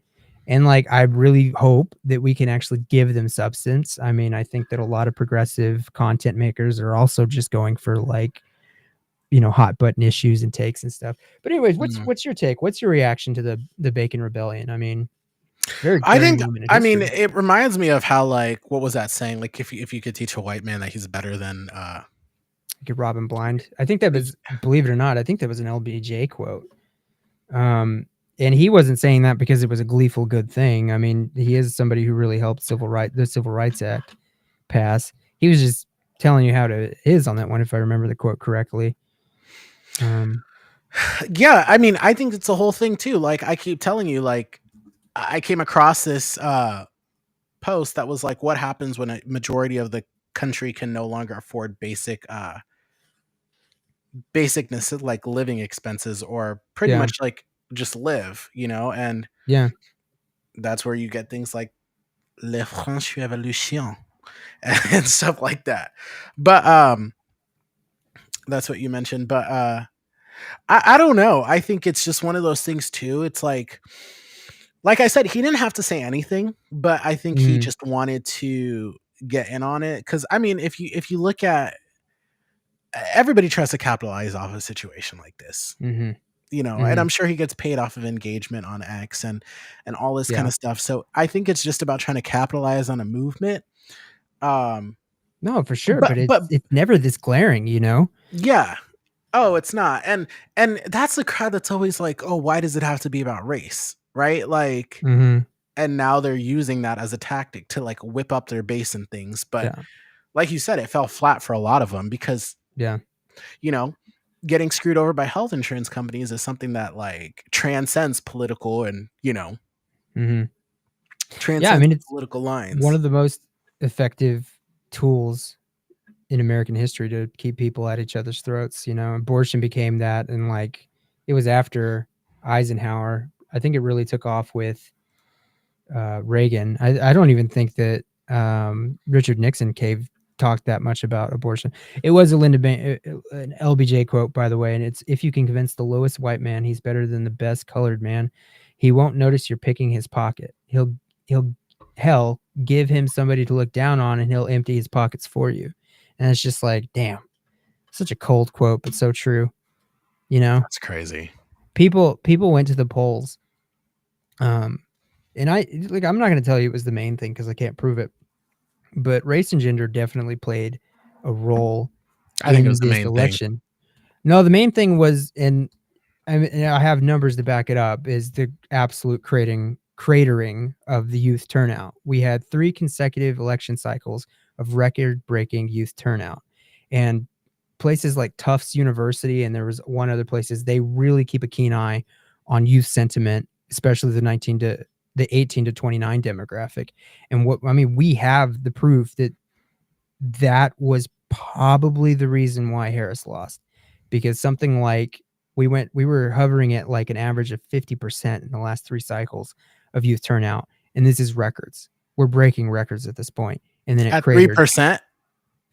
And, like, I really hope that we can actually give them substance. I mean, I think that a lot of progressive content makers are also just going for, like, hot button issues and takes and stuff. But anyways, Mm. what's your take? What's your reaction to the Bacon Rebellion? I mean, very I glaring think moment in I mean, history. it reminds me of how, like, what was that saying? Like, if you could teach a white man that he's better than, Get Robin blind. I think that if was, believe it or not, I think that was an LBJ quote. Um, and he wasn't saying that because it was a gleeful good thing. I mean, he is somebody who really helped the Civil Rights Act pass. He was just telling you how it is on that one, if I remember the quote correctly. Um, yeah, I mean, I think it's the whole thing too. Like, I keep telling you, like, I came across this, post that was like, what happens when a majority of the country can no longer afford like living expenses or pretty yeah, much like just live, and yeah, that's where you get things like Le French Revolution and stuff like that. But that's what you mentioned. But I don't know. I think it's just one of those things too. It's like I said, he didn't have to say anything, but I think he mm-hmm, just wanted to get in on it. Cause I mean, if you look at everybody tries to capitalize off a situation like this, mm-hmm, and mm-hmm, I'm sure he gets paid off of engagement on X and all this kind yeah. of stuff. So I think it's just about trying to capitalize on a movement. Um, No, for sure, but but but it's never this glaring, you know? yeah. Oh, it's not. And that's the crowd that's always like, "Oh, why does it have to be about race?" Right? Like, Mhm. and now they're using that as a tactic to like whip up their base and things. But Yeah, like you said, it fell flat for a lot of them because, yeah. you know, getting screwed over by health insurance companies is something that like transcends political and, Mhm. Yeah, I transcends mean, it's political one lines. of the most effective tools in American history to keep people at each other's throats, Abortion became that, and, like, it was after Eisenhower. I think it really took off with, Reagan. I don't even think that, Richard Nixon talked that much about abortion. It was a an LBJ quote, by the way, and it's, "If you can convince the lowest white man he's better than the best colored man, he won't notice you're picking his pocket. He'll hell, give him somebody to look down on, and he'll empty his pockets for you." And it's just like, damn, such a cold quote, but so true, you know? That's crazy. People went to the polls, um, and I'm not gonna tell you it was the main thing because I can't prove it, but race and gender definitely played a role I think it was in the this main thing. election. No, the main thing was, I mean, and I have numbers to back it up, is the absolute cratering of the youth turnout. We had 3 consecutive election cycles of record-breaking youth turnout, and places like Tufts University, and there was one other places, they really keep a keen eye on youth sentiment, especially the 18 to 29 demographic. And what I mean, we have the proof that that was probably the reason why Harris lost, because something like we were hovering at like an average of 50% in the last 3 cycles of youth turnout, and this is records. We're breaking records at this point, and then it At cratered 3%?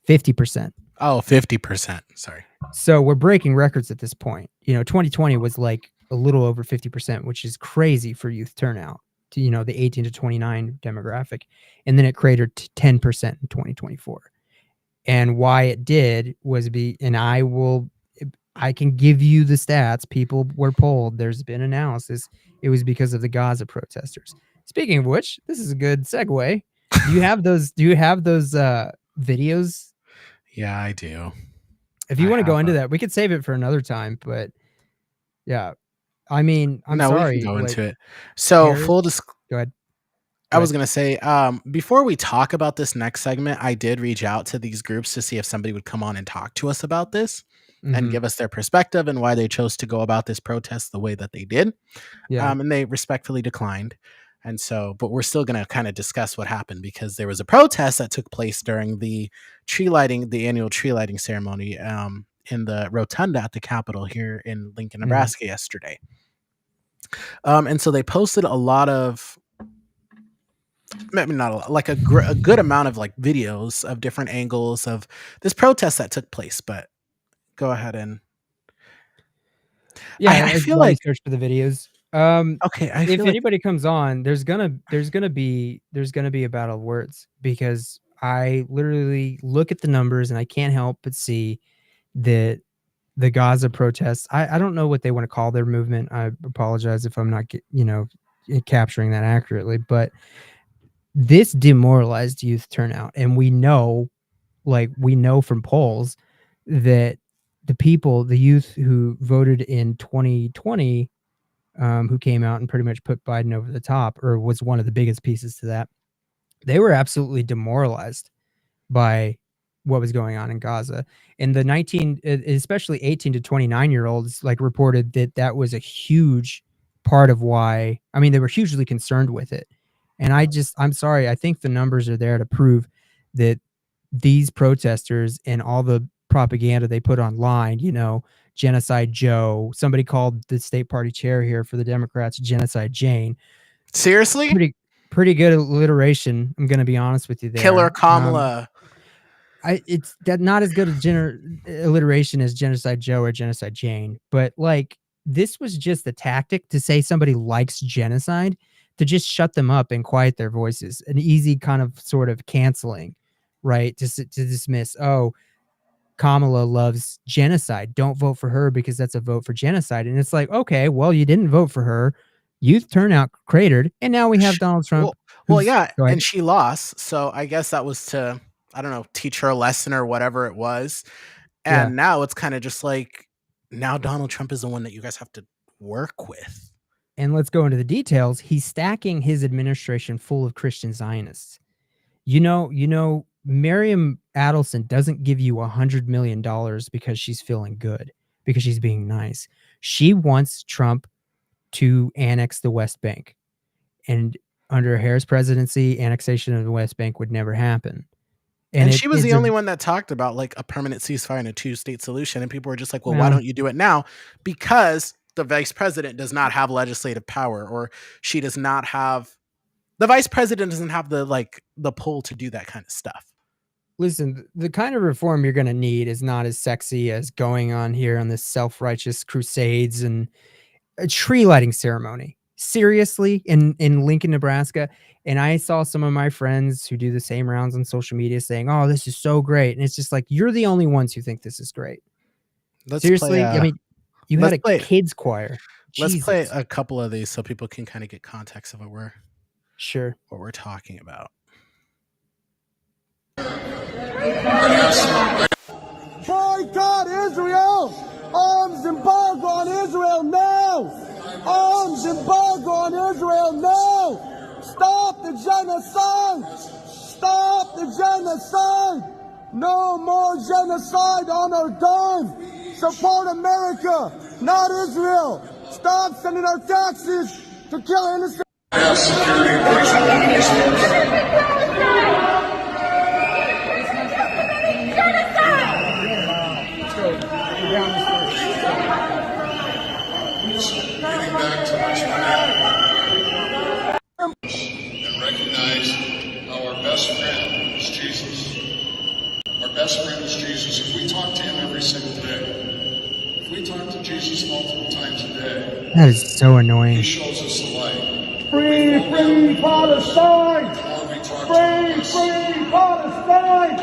50%. Oh, 50%. Sorry. So we're breaking records at this point. 2020 was like a little over 50%, which is crazy for youth turnout to, the 18 to 29 demographic. And then it cratered to 10% in 2024. And why it did was and I can give you the stats. People were polled. There's been analysis. It was because of the Gaza protesters. Speaking of which, this is a good segue. Do you have those videos? Yeah, I do. If I you want to have go into a that, we could save it for another time, but yeah. I mean, I'm No, we can sorry, go like, into it. So, Harris. Go ahead. I Go was ahead. gonna say, before we talk about this next segment, I did reach out to these groups to see if somebody would come on and talk to us about this and Mhm. give us their perspective and why they chose to go about this protest the way that they did. Yeah. And they respectfully declined. And so, but we're still gonna kind of discuss what happened because there was a protest that took place during the annual tree lighting ceremony, in the rotunda at the Capitol here in Lincoln, Mhm. Nebraska yesterday. And so they posted a lot of, I mean, not a lot, like a good amount of like videos of different angles of this protest that took place. But go ahead and Yeah, I feel while you like search for the videos. Okay, I If feel like anybody comes on, there's gonna be a battle of words because I literally look at the numbers and I can't help but see that the Gaza protests. I don't know what they want to call their movement. I apologize if I'm not capturing that accurately, but this demoralized youth turnout, and we know from polls that the youth who voted in 2020, who came out and pretty much put Biden over the top, or was one of the biggest pieces to that, they were absolutely demoralized by what was going on in Gaza. And the especially 18 to 29-year-olds, like, reported that that was a huge part of why. I mean, they were hugely concerned with it. And I'm sorry, I think the numbers are there to prove that these protesters and all the propaganda they put online, Genocide Joe, somebody called the state party chair here for the Democrats Genocide Jane. seriously, Pretty good alliteration, I'm going to be honest with you Killer there. Kamala. It's that not as good a alliteration as Genocide Joe or Genocide Jane, but, like, this was just a tactic to say somebody likes genocide, to just shut them up and quiet their voices. An easy kind of sort of canceling, right? To dismiss, oh, Kamala loves genocide. Don't vote for her because that's a vote for genocide. And it's like, okay, well, you didn't vote for her. Youth turnout cratered, and now we have Sh Donald Trump, well, who's yeah, go ahead. and she lost, so I guess that was to, I don't know, teach her a lesson or whatever it was, Yeah. and now it's kinda just like, now Donald Trump is the one that you guys have to work with. And let's go into the details. He's stacking his administration full of Christian Zionists. Miriam Adelson doesn't give you $100 million because she's feeling good, because she's being nice. She wants Trump to annex the West Bank. And under Harris presidency, annexation of the West Bank would never happen. And And it she was is the a only one that talked about, like, a permanent ceasefire and a two-state solution, and people were just like, "Well, why well, don't you do it now?" Because the vice president does not have legislative power, or she does not have the vice president doesn't have the, like, the pull to do that kinda stuff. listen, the kind of reform you're going to need is not as sexy as going on here on this self-righteous crusades and a tree lighting ceremony. Seriously, in Lincoln, Nebraska. And I saw some of my friends who do the same rounds on social media saying, "Oh, this is so great." And it's just like, you're the only ones who think this is great. Let's play, Seriously? I mean, you had let's a play kids choir. let's play Jesus. a couple of these so people can kinda get context of Sure. what we're talking about. Boycott Israel! Arms embargo on Israel now! Arms embargo on Israel now! Stop the genocide! Stop the genocide! No more genocide on our dime! Support America, not Israel! Stop sending our taxes to kill innocent. Getting back to much and recognize how our best friend is Jesus. Our best friend is Jesus. If we talk to him every single day, if we talk to Jesus multiple times a day, That is so he annoying. shows us the light. Free, free Palestine! The more we talk to Free, him, free Palestine!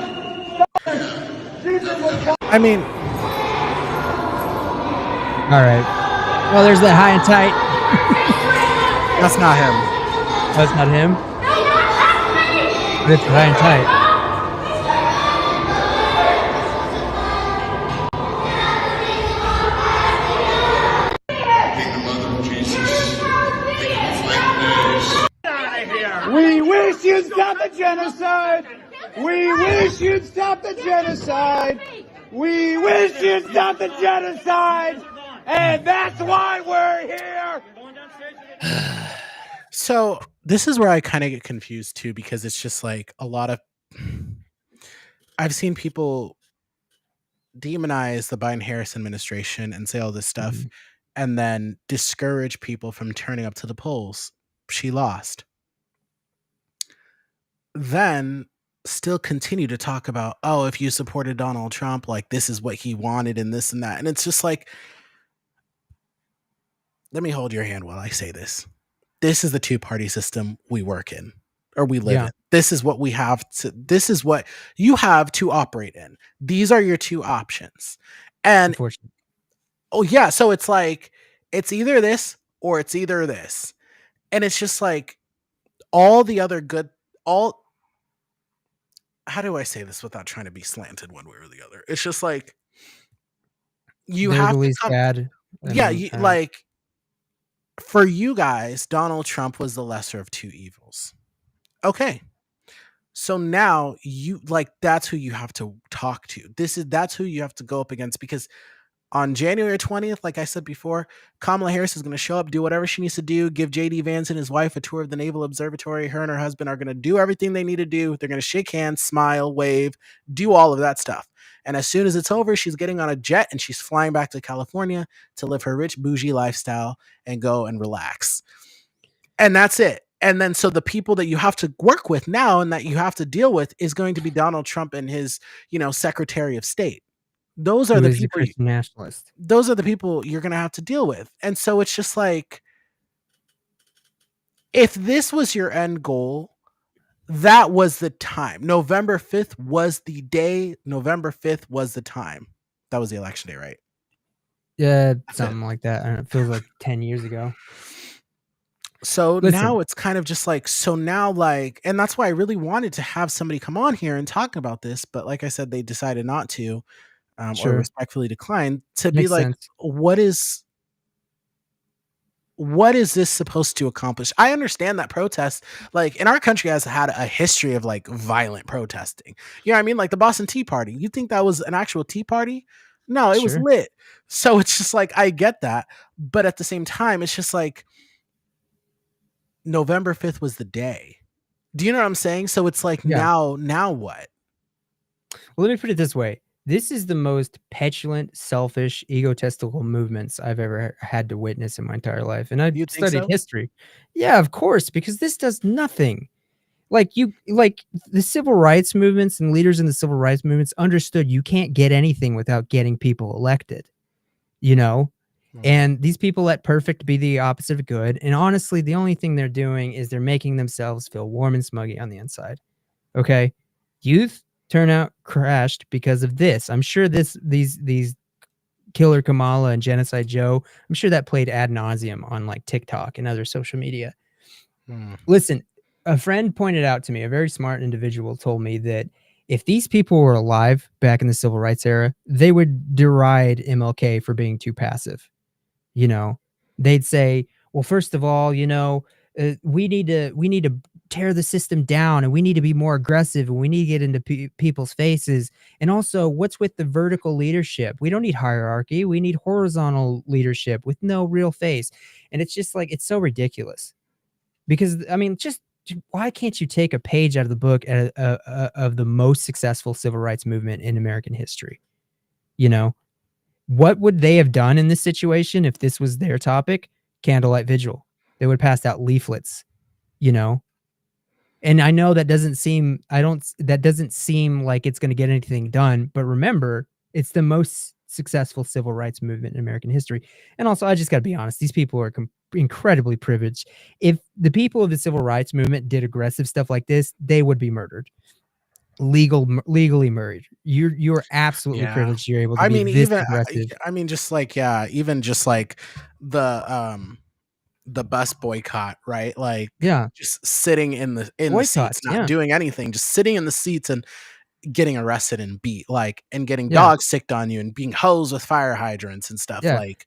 Jesus was I mean, All right. Well, there's that high and tight. that's not him. That's not him. But it's high and tight. being the mother of Jesus, thinking of flag days. We wish you'd stop the genocide! We wish you'd stop the genocide! We wish you'd stop the genocide! And that's why we're here! So, this is where I kinda get confused too, because it's just like a lot of I've seen people demonize the Biden-Harris administration and say all this stuff, Mhm. and then discourage people from turning up to the polls. She lost. Then still continue to talk about, "Oh, if you supported Donald Trump, like, this is what he wanted and this and that," and it's just like let me hold your hand while I say this. This is the two-party system we work in or we live Yeah, in. This is what we have to this is what you have to operate in. These are your two options. And unfortunately. oh yeah, so it's like it's either this or it's either this. And it's just like all the other good all how do I say this without trying to be slanted one way or the other? It's just like you They're the have to least come bad, yeah, and like for you guys, Donald Trump was the lesser of two evils. Okay. So now you like that's who you have to talk to. That's who you have to go up against because on January 20th, like I said before, Kamala Harris is going to show up, do whatever she needs to do, give JD Vance and his wife a tour of the Naval Observatory. Her and her husband are going to do everything they need to do. They're going to shake hands, smile, wave, do all of that stuff. And as soon as it's over, she's getting on a jet and she's flying back to California to live her rich bougie lifestyle and go and relax. And that's it. And then so the people that you have to work with now and that you have to deal with is going to be Donald Trump and his, Secretary of State. Those are who the is a people Christian nationalist. those are the people you're going to have to deal with. And so it's just like if this was your end goal, that was the time. November 5th was the day. November 5th was the time. That was the election day, right? Yeah, That's it. something like that. I don't know, it feels like 10 years ago. So Listen, now it's kind of just like, so now, like, and that's why I really wanted to have somebody come on here and talk about this. But like I said, they decided not to, or sure, respectfully declined to be makes like, sense. what is this supposed to accomplish? I understand that protest, like in our country, has had a history of like violent protesting. You know what I mean? Like the Boston Tea Party. You think that was an actual tea party? No, it was Sure, lit. So it's just like I get that, but at the same time, it's just like November 5th was the day. Do you know what I'm saying? So it's like yeah. now what? Well, let me put it this way. This is the most petulant, selfish, egotistical movements I've ever had to witness in my entire life, and I You think studied so? history. Yeah, of course, because this does nothing. Like the civil rights movements and leaders in the civil rights movements understood you can't get anything without getting people elected, you know? Mhm. And these people let perfect be the opposite of good, and honestly, the only thing they're doing is they're making themselves feel warm and smuggy on the inside. Okay? Youth turnout crashed because of this. I'm sure these Killer Kamala and Genocide Joe, I'm sure that played ad nauseum on like TikTok and other social media. Mm. Listen, a friend pointed out to me, a very smart individual told me that if these people were alive back in the civil rights era, they would deride MLK for being too passive. You know, they'd say, well, first of all, we need to tear the system down and we need to be more aggressive and we need to get into people's faces. And also, what's with the vertical leadership? We don't need hierarchy. We need horizontal leadership with no real face. And it's just like, it's so ridiculous because I mean, just why can't you take a page out of the book of the most successful civil rights movement in American history? You know, what would they have done in this situation if this was their topic? Candlelight vigil. They would pass out leaflets, you know? And I know that doesn't seem that doesn't seem like it's gonna get anything done, but remember, it's the most successful civil rights movement in American history. And also, I just gotta be honest, these people are incredibly privileged. If the people of the civil rights movement did aggressive stuff like this, they would be murdered. Legally murdered. You're absolutely Yeah. privileged you're able to I be mean, this even aggressive. I mean, just like yeah, even just like the bus boycott, right? Like Yeah. just sitting in the seats, Boycotts, not yeah, doing anything, just sitting in the seats and getting arrested and beat, like and getting yeah, dogs sicked on you and being hosed with fire hydrants and stuff. yeah. Like,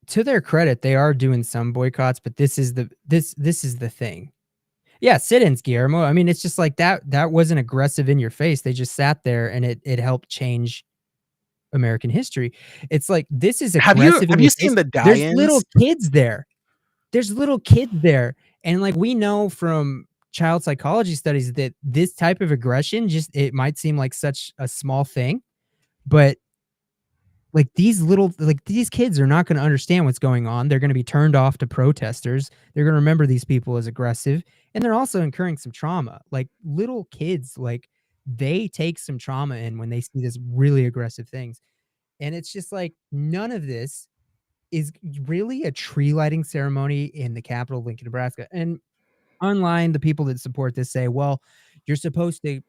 To their credit, they are doing some boycotts, but this is the thing. Yeah, sit-ins, Guillermo. I mean, it's just like that wasn't aggressive in your face. They just sat there and it helped change American history. It's like this is have you aggressive in have your you face. seen the There's little die-ins? kids there. There's little kids there. And like we know from child psychology studies that this type of aggression just it might seem like such a small thing, but these kids are not gonna understand what's going on. They're gonna be turned off to protesters. They're gonna remember these people as aggressive, and they're also incurring some trauma. Like, little kids, like, they take some trauma in when they see this really aggressive things, and it's just like, none of this is really a tree lighting ceremony in the capital of Lincoln, Nebraska. And online, the people that support this say, well, you're supposed to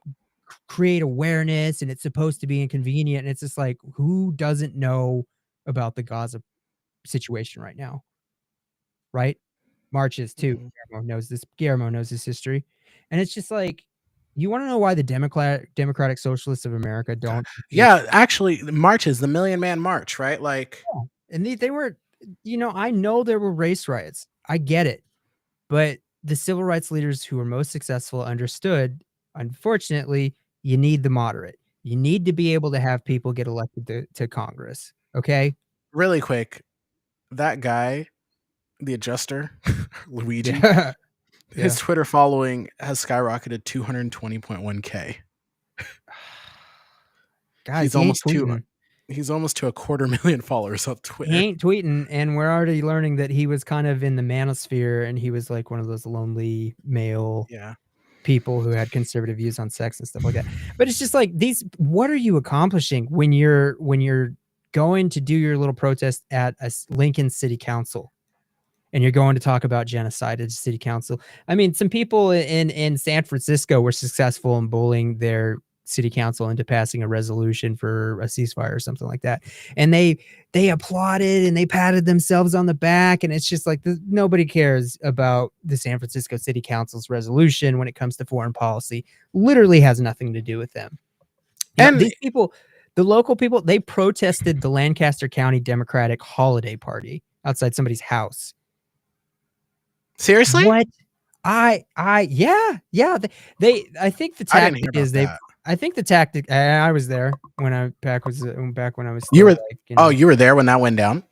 create awareness and it's supposed to be inconvenient. And it's just like, who doesn't know about the Gaza situation right now? Right? Marches too. Mhm. Guillermo knows this history. And it's just like, you want to know why the Democratic Socialists of America don't appear? Yeah, actually, the marches, the Million Man March, right? Like, And they were, I know there were race riots. I get it. But the civil rights leaders who were most successful understood, unfortunately, you need the moderate. You need to be able to have people get elected to Congress. Okay. really quick, that guy, the adjuster, Luigi, Yeah. his Twitter following has skyrocketed 220.1K. Guys, he ain't tweeting. He's almost to 250,000 followers on Twitter. He ain't tweeting, and we're already learning that he was kind of in the manosphere, and he was like one of those lonely male people who had conservative views on sex and stuff like that. But it's just like what are you accomplishing when you're going to do your little protest at a Lincoln City Council and you're going to talk about genocide at city council? I mean, some people in San Francisco were successful in bullying their city council into passing a resolution for a ceasefire or something like that. And they applauded and they patted themselves on the back. And it's just like, nobody cares about the San Francisco City Council's resolution when it comes to foreign policy. Literally has nothing to do with them. And these people, the local people, they protested the Lancaster County Democratic holiday party outside somebody's house. Seriously? What? Yeah. I think the tactic is I think the tactic. I was there when I was. Still, you were. You were there when that went down.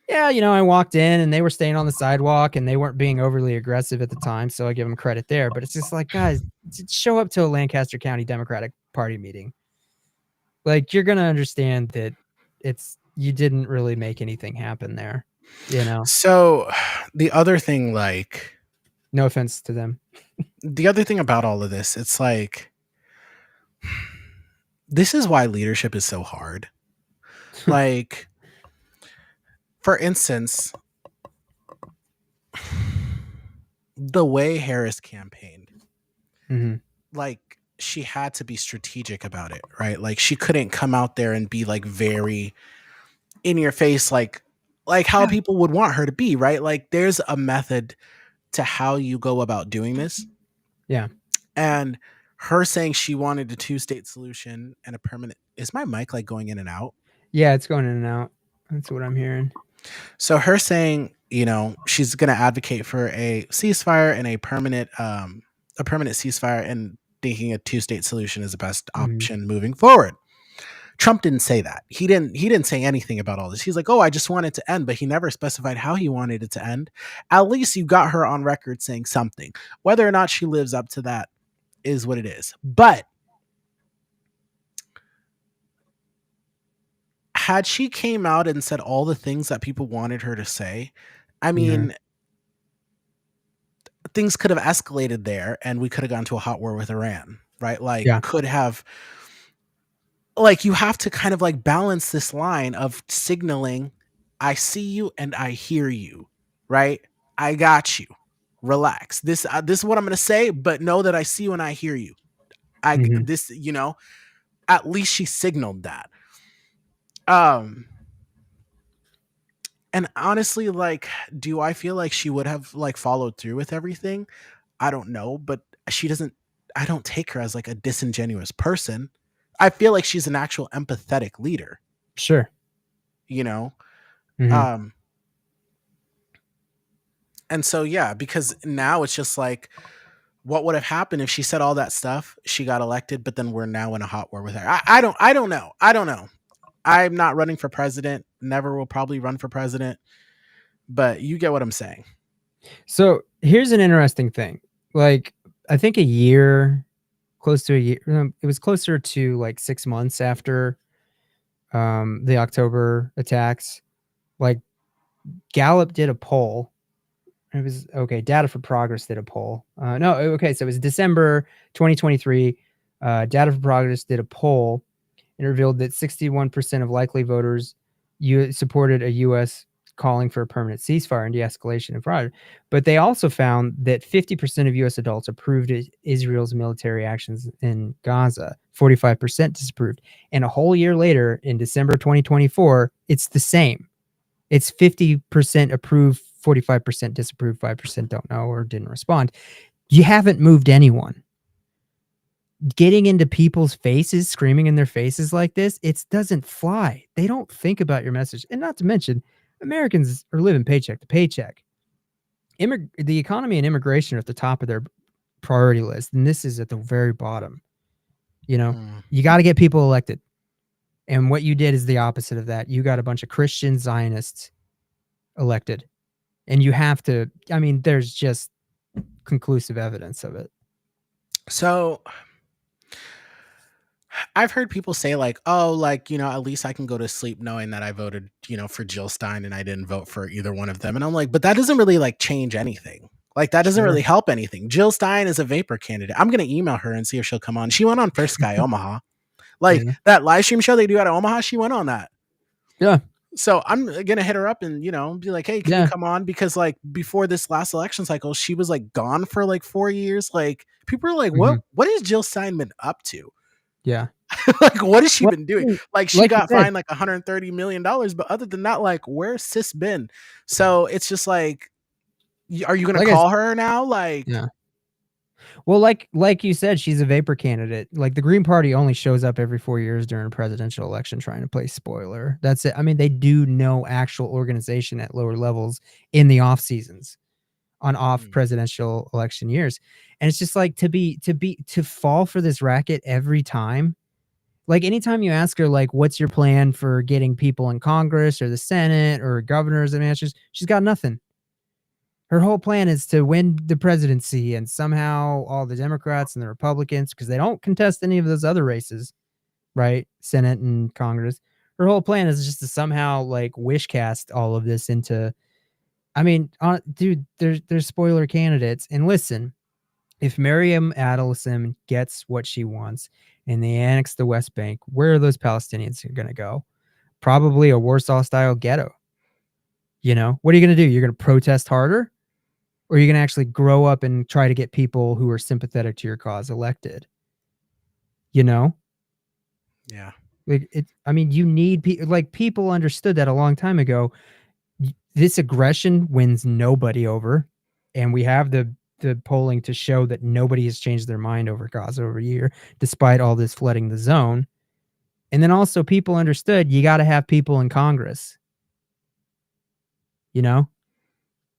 Yeah, I walked in and they were staying on the sidewalk and they weren't being overly aggressive at the time, so I give them credit there. But it's just like, guys, show up to a Lancaster County Democratic Party meeting. Like, you're gonna understand that you didn't really make anything happen there. So, the other thing, like, no offense to them, the other thing about all of this, it's like, this is why leadership is so hard. Like, for instance, the way Harris campaigned, like, she had to be strategic about it, right? Like, she couldn't come out there and be like very in your face, like how people would want her to be, right? Like, there's a method to how you go about doing this. Yeah. And her saying she wanted a 2-state solution and a permanent. Is my mic like going in and out? Yeah, it's going in and out. That's what I'm hearing. So her saying, she's going to advocate for a ceasefire and a permanent ceasefire, and thinking a 2-state solution is the best option moving forward. Trump didn't say that. He didn't say anything about all this. He's like, oh, I just want it to end, but he never specified how he wanted it to end. At least you got her on record saying something. Whether or not she lives up to that is what it is. But had she came out and said all the things that people wanted her to say, I mean, things could have escalated there and we could have gone to a hot war with Iran, right? Like, could have, like, you have to kind of like balance this line of signaling, I see you and I hear you, right? I got you. Relax. This is what I'm going to say, but know that I see you and I hear you. At least she signaled that. And honestly, like, do I feel like she would have like followed through with everything? I don't know, but I don't take her as like a disingenuous person. I feel like she's an actual empathetic leader. Sure. And so, yeah, because now it's just like, what would have happened if she said all that stuff? She got elected, but then we're now in a hot war with her. I don't know. I'm not running for president. Never will probably run for president. But you get what I'm saying. So here's an interesting thing. Like, I think close to a year, it was closer to like 6 months after the October attacks. Like, Gallup did a poll. It was Data for Progress did a poll. So it was December 2023. Data for Progress did a poll and revealed that 61% of likely voters supported a U.S. calling for a permanent ceasefire and de-escalation of fraud. But they also found that 50% of U.S. adults approved Israel's military actions in Gaza, 45% disapproved. And a whole year later, in December 2024, it's the same. It's 50% approved, 45% disapproved, 5% don't know or didn't respond. You haven't moved anyone. Getting into people's faces, screaming in their faces like this, it doesn't fly. They don't think about your message. And not to mention, Americans are living paycheck to paycheck. The economy and immigration are at the top of their priority list, and this is at the very bottom. You know, you got to get people elected. And what you did is the opposite of that. You got a bunch of Christian Zionists elected. And you have to, I mean, there's just conclusive evidence of it. So I've heard people say like, oh, like, at least I can go to sleep knowing that I voted, for Jill Stein and I didn't vote for either one of them. And I'm like, but that doesn't really like change anything. Like that doesn't really help anything. Jill Stein is a vapor candidate. I'm going to email her and see if she'll come on. She went on First Guy Omaha. Like that live stream show they do out of Omaha, she went on that. Yeah. So I'm going to hit her up and, be like, hey, can you come on? Because like before this last election cycle, she was like gone for like 4 years. Like people are like, what has Jill Stein been up to? Yeah. Like, what has she been doing? Like she got fined like $130 million. But other than that, like where's sis been? So it's just like, are you going to call her now? Like, yeah. Well, like you said, she's a vapor candidate. Like the Green Party only shows up every 4 years during a presidential election trying to play spoiler. That's it. I mean, they do no actual organization at lower levels in the off seasons on off presidential election years. And it's just like to fall for this racket every time. Like anytime you ask her, like, what's your plan for getting people in Congress or the Senate or governors and managers, she's got nothing. Her whole plan is to win the presidency and somehow all the Democrats and the Republicans, because they don't contest any of those other races, right? Senate and Congress. Her whole plan is just to somehow like wish cast all of this into, I mean, dude, there's spoiler candidates. And listen, if Miriam Adelson gets what she wants and they annex the West Bank, where are those Palestinians going to go? Probably a Warsaw-style ghetto. What are you going to do? You're going to protest harder? Or are you going to actually grow up and try to get people who are sympathetic to your cause elected? Yeah. Like you need people. Like people understood that a long time ago. This aggression wins nobody over. And we have the polling to show that nobody has changed their mind over Gaza over a year, despite all this flooding the zone. And then also people understood you got to have people in Congress.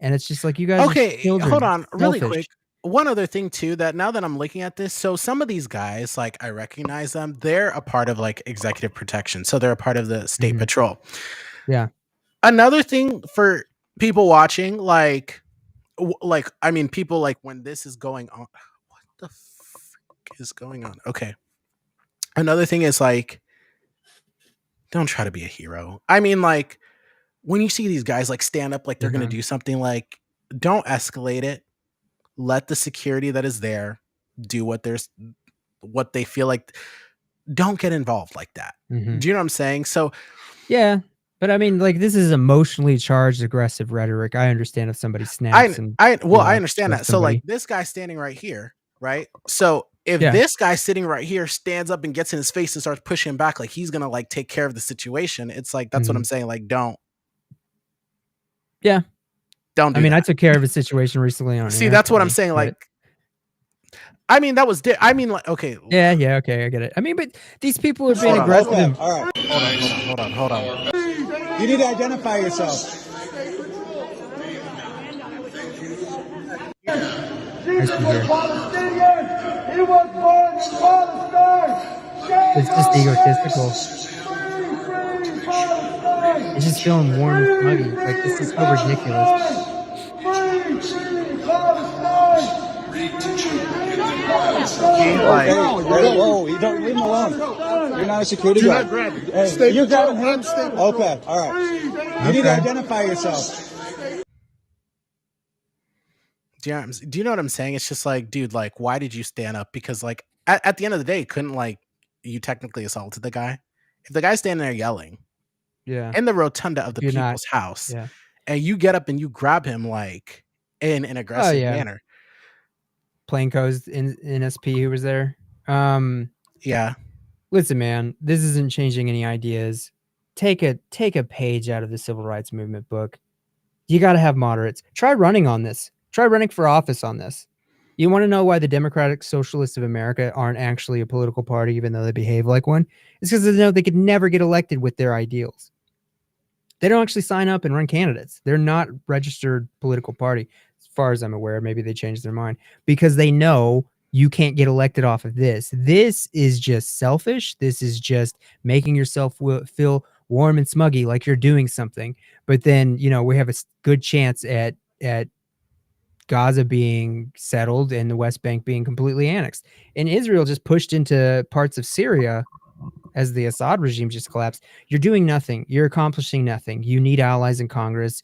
And it's just like you guys. Okay, hold on really quick. One other thing too, that now that I'm looking at this, so some of these guys, like I recognize them, they're a part of like executive protection. So they're a part of the state patrol. Yeah. Another thing for people watching, people like when this is going on, what the frick is going on? Okay. Another thing is like, don't try to be a hero. I mean, like, when you see these guys like stand up like they're going to do something, like don't escalate it. Let the security that is there do what they feel like. Don't get involved like that. Do you know what I'm saying? So yeah, but I mean, like this is emotionally charged, aggressive rhetoric. I understand if somebody snaps. I understand that. So like this guy standing right here, right? So if this guy sitting right here stands up and gets in his face and starts pushing back, like he's gonna like take care of the situation. It's like that's what I'm saying. Like don't. Yeah. Don't do I mean, that. I took care of a situation recently on See, that's what I'm saying. Like, I mean, that was okay. Yeah, okay, I get it. I mean, but these people are being aggressive. Okay, all right. Hold on. You need to identify yourself. Jesus was Palestinian. He was born in Palestine. It's just egotistical. It's just feeling warm and smuggy. Like, this is so ridiculous. Whoa, you don't leave him alone. You're not a security guard. Hey, you're grabbing him? Okay, all right. You need to identify yourself. Do you know what I'm saying? It's just like, dude, like, why did you stand up? Because like at the end of the day, couldn't like you technically assaulted the guy? If the guy's standing there yelling, in the rotunda of the people's house, and you get up and you grab him like in an aggressive yeah. manner. Plainclothes in NSP who was there. Yeah. Listen, man, this isn't changing any ideas. Take a page out of the civil rights movement book. You got to have moderates. Try running on this. Try running for office on this. You want to know why the Democratic Socialists of America aren't actually a political party, even though they behave like one? It's because they know they could never get elected with their ideals. They don't actually sign up and run candidates. They're not registered political party, as far as I'm aware. Maybe they changed their mind because they know you can't get elected off of this. This is just selfish. This is just making yourself feel warm and smuggy, like you're doing something. But then, we have a good chance at Gaza being settled and the West Bank being completely annexed. And Israel just pushed into parts of Syria as the Assad regime just collapsed. You're doing nothing. You're accomplishing nothing. You need allies in Congress.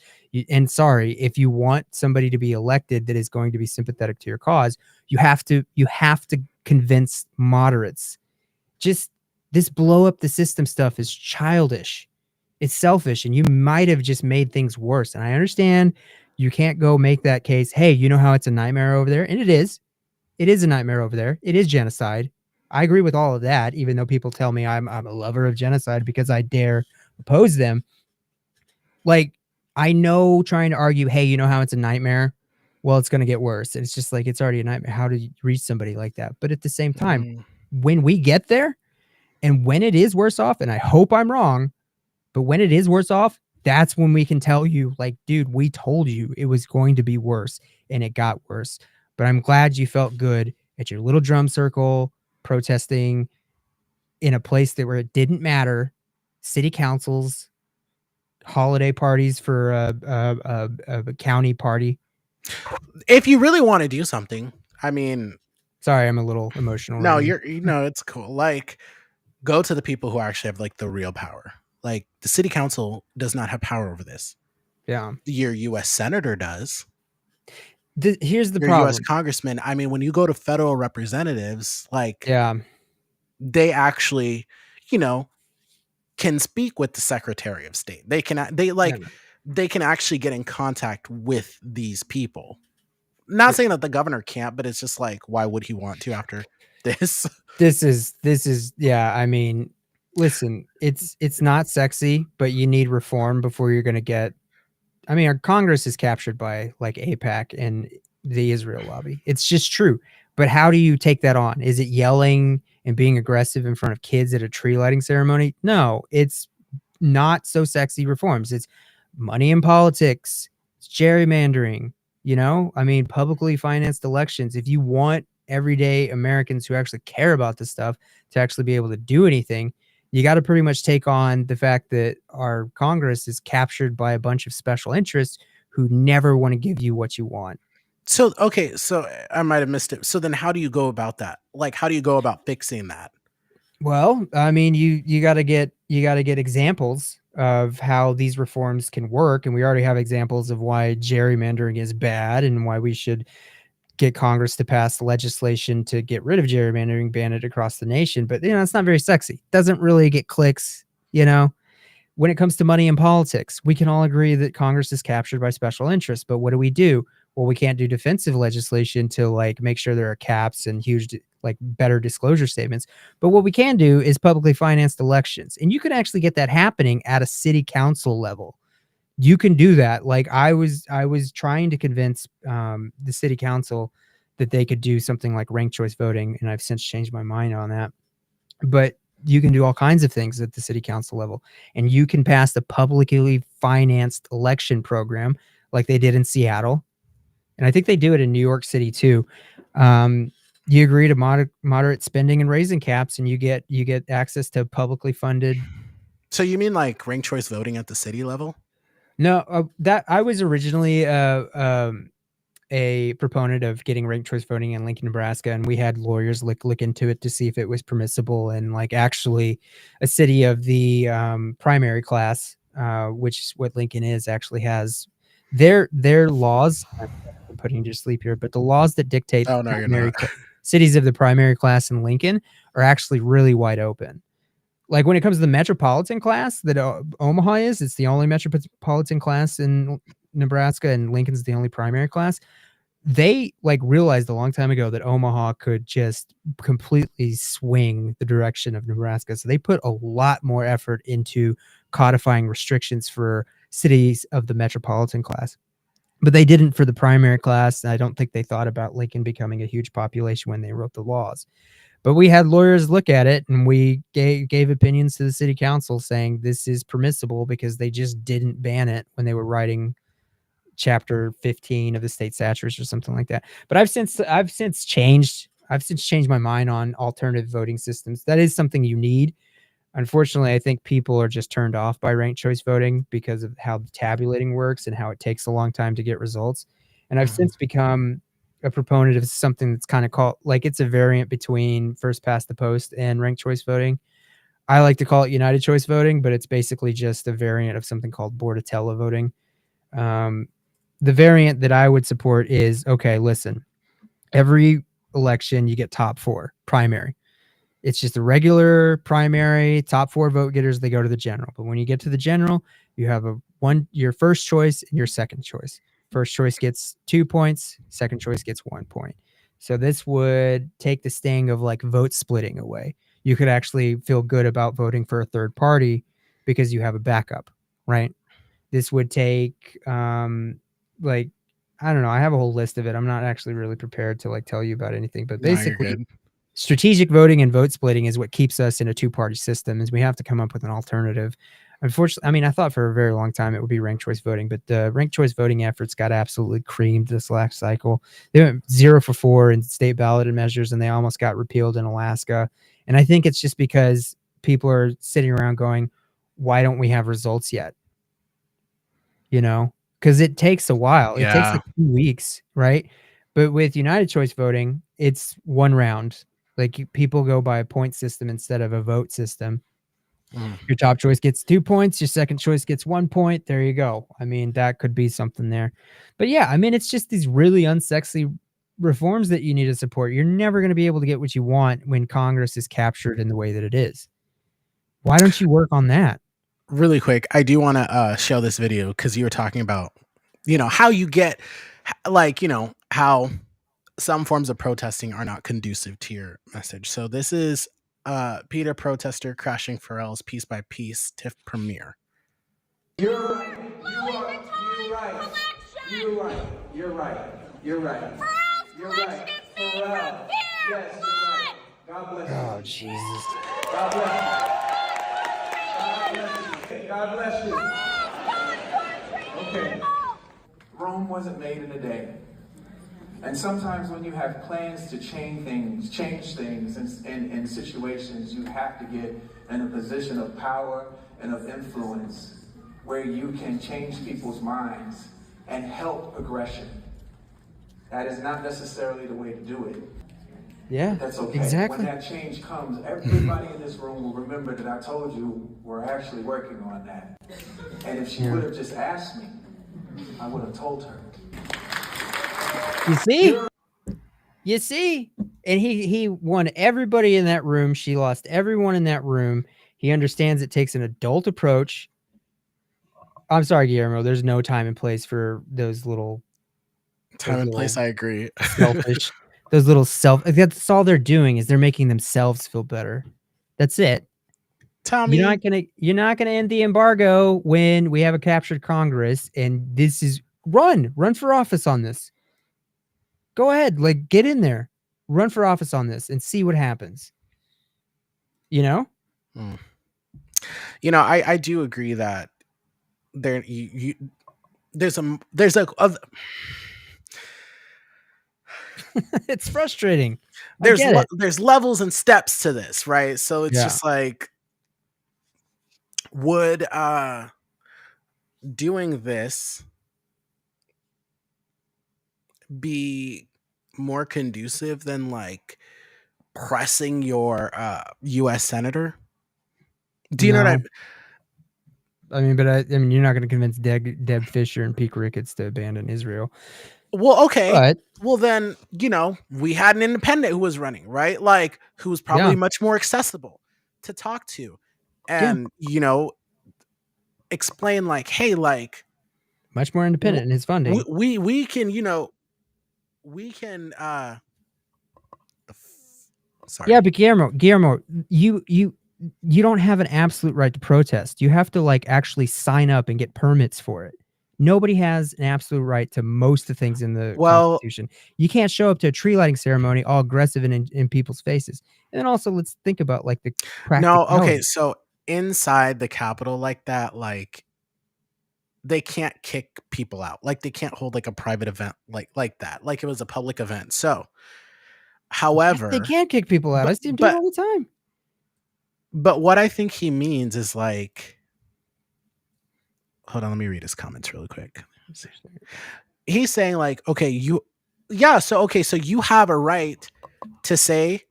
And sorry, if you want somebody to be elected that is going to be sympathetic to your cause, you have to convince moderates. Just this blow up the system stuff is childish. It's selfish, and you might have just made things worse. And I understand you can't go make that case. Hey, you know how it's a nightmare over there? And it is. It is a nightmare over there. It is genocide. I agree with all of that, even though people tell me I'm a lover of genocide because I dare oppose them. Like, I know trying to argue, hey, you know how it's a nightmare? Well, it's going to get worse. And it's just like, it's already a nightmare. How do you reach somebody like that? But at the same time, when we get there and when it is worse off, and I hope I'm wrong, but when it is worse off, that's when we can tell you, like, dude, we told you it was going to be worse and it got worse. But I'm glad you felt good at your little drum circle protesting in a place where it didn't matter. City councils, holiday parties for a county party. If you really want to do something, I mean, sorry, I'm a little emotional. No, right it's cool. Like, go to the people who actually have like the real power. Like, the city council does not have power over this. Yeah. Your U.S. senator does. Here's the your problem. U.S. congressman. I mean, when you go to federal representatives, like, yeah, they actually, can speak with the Secretary of State. They can actually get in contact with these people. Not saying that the governor can't, but it's just like, why would he want to after this? This is yeah. I mean, listen, it's not sexy, but you need reform before you're going to get. I mean, our Congress is captured by like AIPAC and the Israel lobby. It's just true. But how do you take that on? Is it yelling and being aggressive in front of kids at a tree lighting ceremony? No, it's not so sexy reforms. It's money in politics. It's gerrymandering. I mean, publicly financed elections. If you want everyday Americans who actually care about this stuff to actually be able to do anything, you got to pretty much take on the fact that our Congress is captured by a bunch of special interests who never want to give you what you want. So, okay, so I might have missed it. So then how do you go about that? Like, how do you go about fixing that? Well, I mean, you got to get examples of how these reforms can work. And we already have examples of why gerrymandering is bad and why we should get Congress to pass legislation to get rid of gerrymandering, ban it across the nation. But, it's not very sexy. Doesn't really get clicks, When it comes to money in politics, we can all agree that Congress is captured by special interests. But what do? Well, we can't do defensive legislation to like make sure there are caps and huge, like better disclosure statements. But what we can do is publicly financed elections. And you can actually get that happening at a city council level. You can do that. Like I was trying to convince the city council that they could do something like ranked choice voting. And I've since changed my mind on that. But you can do all kinds of things at the city council level. And you can pass the publicly financed election program like they did in Seattle. And I think they do it in New York City too. You agree to moderate spending and raising caps, and you get access to publicly funded. So you mean like ranked choice voting at the city level? No, that I was originally a proponent of getting ranked choice voting in Lincoln, Nebraska, and we had lawyers look into it to see if it was permissible. And like actually, a city of the primary class, which is what Lincoln is, actually has their laws. I'm putting you to sleep here, but the laws that dictate you're not. cities of the primary class in Lincoln are actually really wide open. Like when it comes to the metropolitan class that Omaha is, it's the only metropolitan class in Nebraska, and Lincoln's the only primary class. They like realized a long time ago that Omaha could just completely swing the direction of Nebraska. So they put a lot more effort into codifying restrictions for cities of the metropolitan class. But they didn't for the primary class. I don't think they thought about Lincoln becoming a huge population when they wrote the laws. But we had lawyers look at it, and we gave opinions to the city council saying this is permissible because they just didn't ban it when they were writing chapter 15 of the state statutes or something like that. But I've since changed my mind on alternative voting systems. That is something you need. Unfortunately, I think people are just turned off by ranked choice voting because of how the tabulating works and how it takes a long time to get results. And I've since become a proponent of something that's kind of called, like, it's a variant between first past the post and ranked choice voting. I like to call it united choice voting, but it's basically just a variant of something called Bordetella voting. The variant that I would support is, okay, listen, every election you get top 4 primary. It's just a regular primary, top 4 vote getters, they go to the general. But when you get to the general, you have your first choice and your second choice. First choice gets 2 points, second choice gets 1 point. So this would take the sting of like vote splitting away. You could actually feel good about voting for a third party because you have a backup, right? This would take like, I don't know, I have a whole list of it. I'm not actually really prepared to like tell you about anything, but basically strategic voting and vote splitting is what keeps us in a two-party system, is we have to come up with an alternative. Unfortunately, I mean, I thought for a very long time it would be ranked choice voting, but the ranked choice voting efforts got absolutely creamed this last cycle. They went 0 for 4 in state balloted measures, and they almost got repealed in Alaska. And I think it's just because people are sitting around going, why don't we have results yet? You know, because it takes a while. It takes like 2 weeks, right? But with united choice voting, it's 1 round. Like people go by a point system instead of a vote system. Your top choice gets 2 points. Your second choice gets 1 point. There you go. I mean, that could be something there. But yeah, I mean, it's just these really unsexy reforms that you need to support. You're never going to be able to get what you want when Congress is captured in the way that it is. Why don't you work on that? Really quick, I do want to show this video because you were talking about, how you get, like, how some forms of protesting are not conducive to your message. So this is Peter Protester crashing Pharrell's Piece by Piece TIFF premiere. You're right. You're right. You're right. You're right. You're right. You're right. Pharrell. Yes, you're right. God bless you. Oh, Jesus. God bless you. God bless you. Okay. Rome wasn't made in a day. And sometimes when you have plans to change things in situations, you have to get in a position of power and of influence where you can change people's minds and help progression. That is not necessarily the way to do it. Yeah, that's okay. exactly. When that change comes, everybody in this room will remember that I told you we're actually working on that. And if she would have just asked me, I would have told her. You see? And he won everybody in that room. She lost everyone in that room. He understands it takes an adult approach. I'm sorry, Guillermo. There's no time and place for those little time and place. I agree. Selfish. Those little that's all they're doing is they're making themselves feel better. That's it. Tommy, you're not gonna end the embargo when we have a captured Congress, and this is run for office on this. Go ahead, like get in there, run for office on this, and see what happens. I do agree that there's a it's frustrating. There's levels and steps to this, right? So it's just like, would doing this be more conducive than like pressing your US senator? Do you know what I mean? But you're not going to convince Deb Fisher and Pete Ricketts to abandon Israel. Well, okay. Well, then, we had an independent who was running, right? Like, who was probably much more accessible to talk to. and explain like, hey, like Much more independent in his funding. we can we can sorry. Yeah, but Guillermo, you don't have an absolute right to protest. You have to like actually sign up and get permits for it. Nobody has an absolute right to most of the things in the Well, Constitution. You can't show up to a tree lighting ceremony all aggressive and in people's faces. And then also let's think about like the no, okay, practicality. so inside the Capitol like that, like they can't kick people out. Like they can't hold like a private event like that. Like it was a public event. So, Yes, however, they can't kick people out. I see them do it all the time. but what I think he means is like, hold on, let me read his comments really quick. He's saying like, okay, so you have a right to say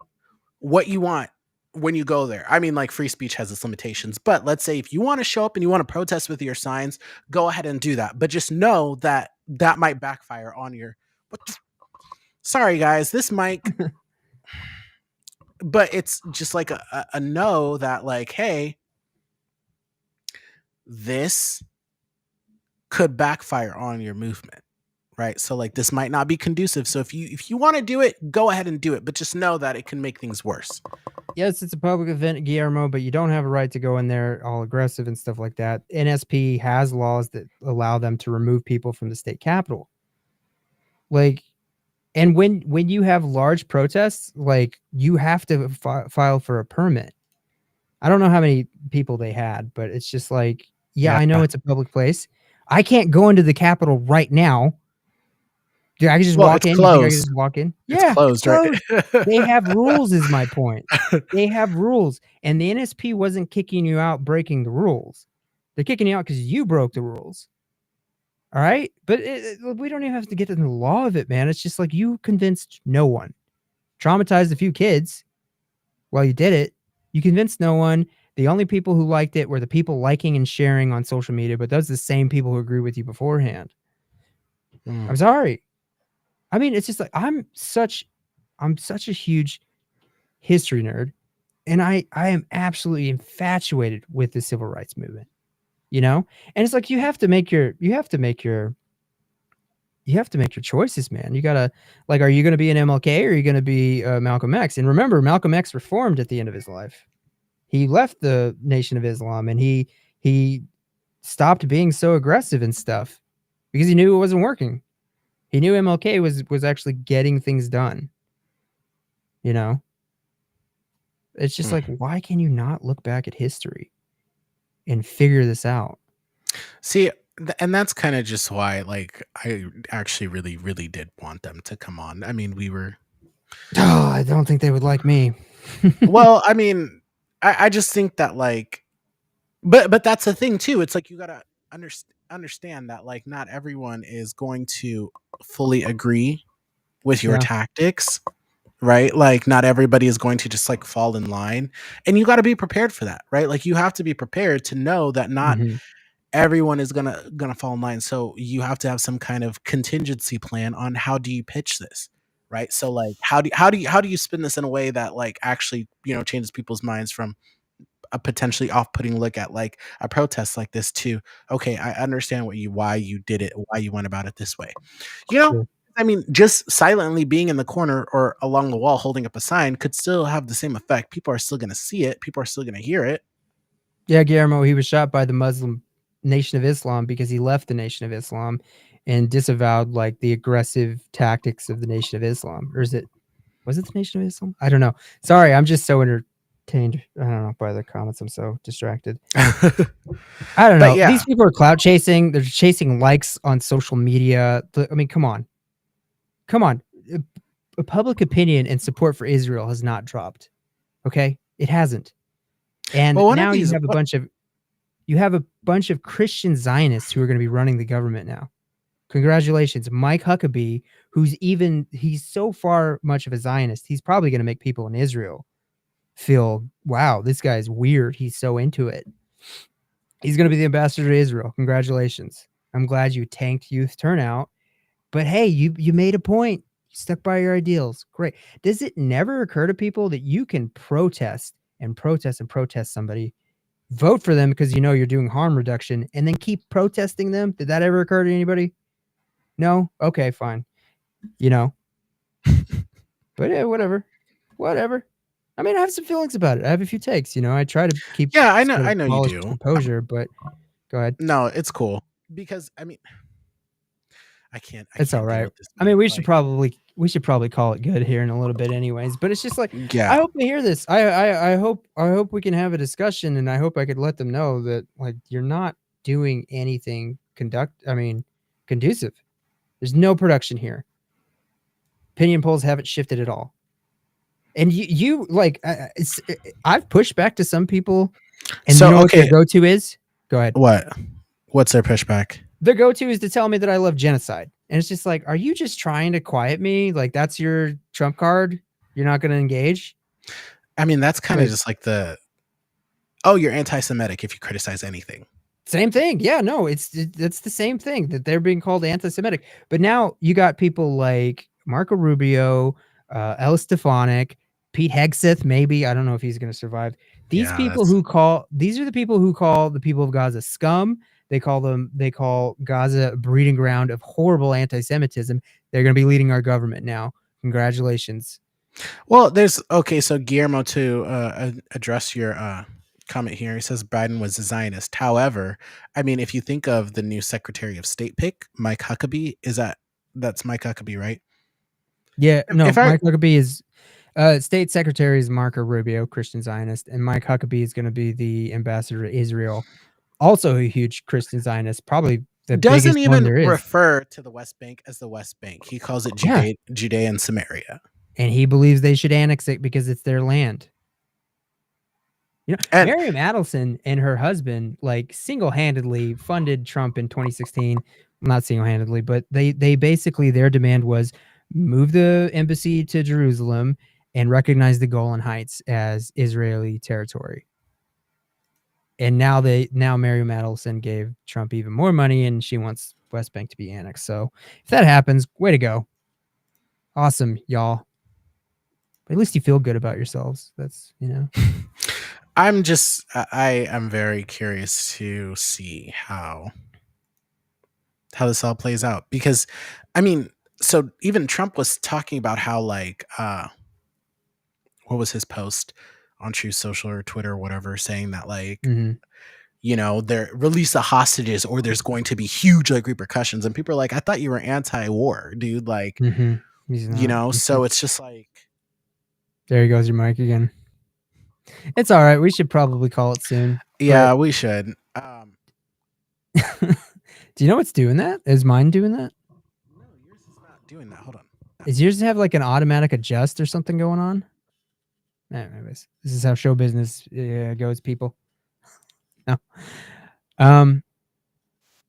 what you want when you go there. I mean, like free speech has its limitations, but let's say if you want to show up and you want to protest with your signs, go ahead and do that. But just know that that might backfire on your. Sorry, guys, this mic. But it's just like a no that like, hey, this could backfire on your movement, right? So like this might not be conducive. So if you want to do it, go ahead and do it, but just know that it can make things worse. Yes, it's a public event, Guillermo, but you don't have a right to go in there all aggressive and stuff like that. NSP has laws that allow them to remove people from the state capitol. Like, and when you have large protests, like you have to file for a permit. I don't know how many people they had, but it's just like, yeah, I know it's a public place. I can't go into the Capitol right now. Dude, I can just walk it's in. You think I can closed. just walk in? It's Yeah, closed, right? They have rules, is my point. They have rules. And the NSP wasn't kicking you out breaking the rules. They're kicking you out because you broke the rules. All right? But we don't even have to get into the law of it, man. It's just like you convinced no one. Traumatized a few kids while you did it. You convinced no one. The only people who liked it were the people liking and sharing on social media, but those are the same people who agree with you beforehand. I'm sorry. I mean, it's just like I'm such a huge history nerd, and I am absolutely infatuated with the civil rights movement. And it's like you have to make your choices, man. You gotta like, are you gonna be an MLK or are you gonna be Malcolm X? And remember, Malcolm X reformed at the end of his life. He left the Nation of Islam and he stopped being so aggressive and stuff because he knew it wasn't working. He knew MLK was actually getting things done. It's just like, why can you not look back at history and figure this out? See, and that's kind of just why, like, I actually really, really did want them to come on. I mean, we were. Oh, I don't think they would like me. Well, I mean, I just think that, like, but that's the thing too. It's like you gotta understand that, like, not everyone is going to fully agree with your tactics, right? Like, not everybody is going to just like fall in line, and you got to be prepared for that, right? Like, you have to be prepared to know that not everyone is gonna fall in line. So you have to have some kind of contingency plan on how do you pitch this, right? So like, how do you spin this in a way that like actually changes people's minds from a potentially off-putting look at like a protest like this to, okay, I understand why you did it, why you went about it this way. Sure. I mean, just silently being in the corner or along the wall holding up a sign could still have the same effect. People are still going to see it. People are still going to hear it. Yeah, Guillermo, he was shot by the Muslim Nation of Islam because he left the Nation of Islam and disavowed like the aggressive tactics of the Nation of Islam. Or was it the Nation of Islam? I don't know. Sorry, I'm just so entertained. I don't know, by the comments. I'm so distracted. I don't know. Yeah. These people are clout chasing. They're chasing likes on social media. I mean, come on. A public opinion and support for Israel has not dropped. Okay? It hasn't. And now you have a bunch of Christian Zionists who are going to be running the government now. Congratulations. Mike Huckabee, he's so far much of a Zionist, he's probably going to make people in Israel feel, wow, this guy's weird. He's so into it. He's going to be the ambassador to Israel. Congratulations. I'm glad you tanked youth turnout. But hey, you made a point. You stuck by your ideals. Great. Does it never occur to people that you can protest and protest and protest somebody vote for them because you know you're doing harm reduction, and then keep protesting them. Did that ever occur to anybody? No? Okay, fine. You know. But yeah, whatever. Whatever. I mean, I have some feelings about it. I have a few takes, you know. I try to keep Yeah, sort of I know you polished do. composure, but go ahead. No, it's cool because I mean, I It's all can't deal right. with this I mean, meme. we should probably call it good here in a little bit anyways, but it's just like Yeah, I hope they hear this. I hope we can have a discussion, and I hope I could let them know that like you're not doing anything conducive. There's no production here. Opinion polls haven't shifted at all. And you like I've pushed back to some people, and you so know what their okay, go-to is? Go ahead. what's their pushback? Their go-to is to tell me that I love genocide. And it's just like, are you just trying to quiet me? Like that's your trump card? You're not going to engage? I mean, that's kind of 'Cause just like you're anti-Semitic if you criticize anything. same thing. Yeah, no, that's the same thing that they're being called anti-Semitic. But now you got people like Marco Rubio, Ellis Stefanik, Pete Hegseth, maybe. I don't know if he's going to survive. These Yeah, people these are the people who call the people of Gaza scum. They call Gaza a breeding ground of horrible anti-Semitism. They're going to be leading our government now. Congratulations. well, so Guillermo, to address your comment here, he says Biden was a Zionist. However, I mean, if you think of the new Secretary of State pick, Mike Huckabee, that's Mike Huckabee, right? Yeah, no, If I Mike Huckabee is State Secretary is Marco Rubio, Christian Zionist, and Mike Huckabee is going to be the ambassador to Israel, also a huge Christian Zionist, probably the doesn't biggest one even there is. refer to the West Bank as the West Bank. He calls it Yeah, Judea and Samaria. and he believes they should annex it because it's their land. You know, And Miriam Adelson and her husband like single-handedly funded Trump in 2016. Not single-handedly, but they basically their demand was move the embassy to Jerusalem and recognize the Golan Heights as Israeli territory. And now Miriam Adelson gave Trump even more money, and she wants West Bank to be annexed. So if that happens, way to go. Awesome, y'all. But at least you feel good about yourselves. That's, you know. I am very curious to see how this all plays out, because I mean, so even Trump was talking about how like what was his post on True Social or Twitter or whatever, saying that like Mhm. they're release the hostages or there's going to be huge like repercussions, and people are like, I thought you were anti-war, dude. Like, Mhm. He's not. so it's just like, There goes your mic again. It's all right. We should probably call it soon. yeah, we should. Do you know what's doing that? Is mine doing that? No, yours is not doing that. Hold on. Is yours have like an automatic adjust or something going on? Anyways, this is how show business goes, people. No.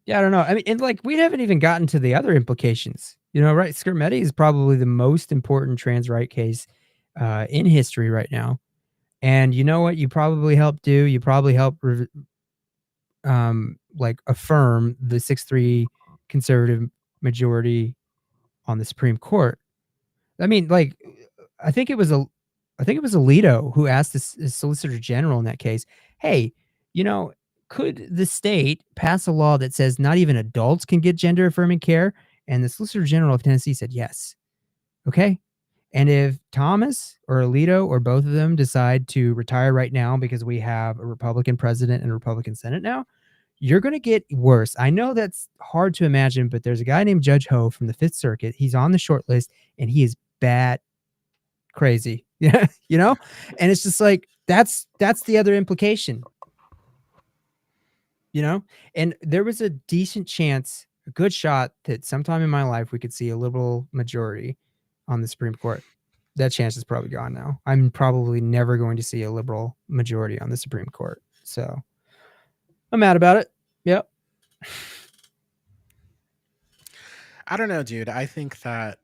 Yeah, I don't know. I mean, and like we haven't even gotten to the other implications. You know, right? Skirmetti is probably the most important trans right case in history right now. And you know what? You probably helped do. You probably helped like affirm the 6-3 conservative majority on the Supreme Court. I mean, like, I think it was Alito who asked the Solicitor General in that case, "Hey, you know, could the state pass a law that says not even adults can get gender affirming care?" And the Solicitor General of Tennessee said yes. Okay. And if Thomas or Alito or both of them decide to retire right now because we have a Republican president and a Republican Senate now, you're going to get worse. I know that's hard to imagine, but there's a guy named Judge Ho from the Fifth Circuit. He's on the short list, and he is bat crazy. Yeah, you know? And it's just like that's the other implication. You know? And there was a decent chance, a good shot that sometime in my life we could see a liberal majority on the Supreme Court. That chance is probably gone now. I'm probably never going to see a liberal majority on the Supreme Court. So I'm mad about it. Yep. I don't know, dude. I think that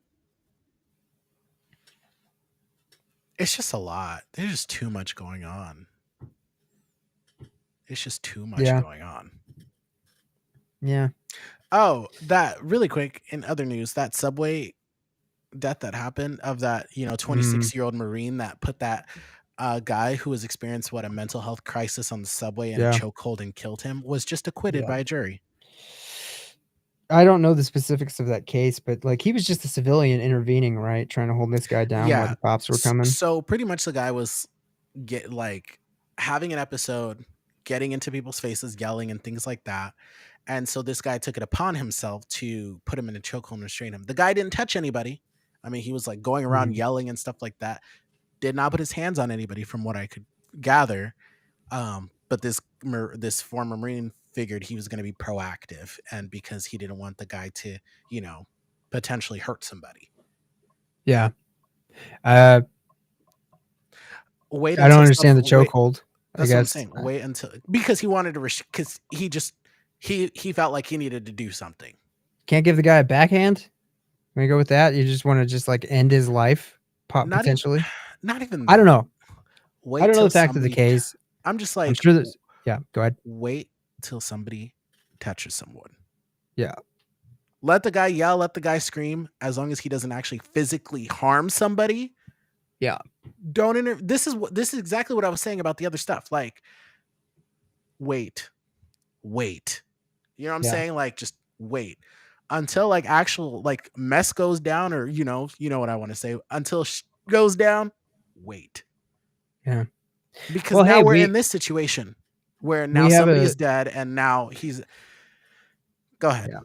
it's just a lot. There's just too much going on. It's just too much Yeah. going on. Yeah. Oh, that really quick in other news, that subway death that happened of that 26-year-old Marine that put that a guy who was experienced a mental health crisis on the subway and a Yeah. chokehold and killed him was just acquitted Yeah. by a jury. I don't know the specifics of that case, but like he was just a civilian intervening, right? Trying to hold this guy down while Yeah. the cops were coming. So pretty much the guy was having an episode, getting into people's faces, yelling and things like that. And so this guy took it upon himself to put him in a chokehold and restrain him. The guy didn't touch anybody. I mean, he was like going around Mhm. yelling and stuff like that. Did not put his hands on anybody, from what I could gather. But this former Marine figured he was going to be proactive, and because he didn't want the guy to, potentially hurt somebody. Yeah. Uh, Wait I don't until some understand the wait. chokehold. I That's what I'm guess saying. Wait until, because he wanted to because he felt like he needed to do something. can't give the guy a backhand. Can we go with that? You just want to just like end his life Not even potentially. not even I don't that. know. I Wait don't know till the fact of the somebody. case. I'm just I'm like, sure there's. Yeah. Go ahead. wait till somebody touches someone. Yeah. Let the guy yell, let the guy scream, as long as he doesn't actually physically harm somebody. Yeah. Don't this is exactly what I was saying about the other stuff. Like, wait. You know what I'm Yeah. saying? Like, just wait until like actual like mess goes down, or you know what I want to say. Until goes down, wait. Yeah. Because Well, now hey, we're in this situation where now we have somebody a is dead, and now he's. Go ahead. Yeah.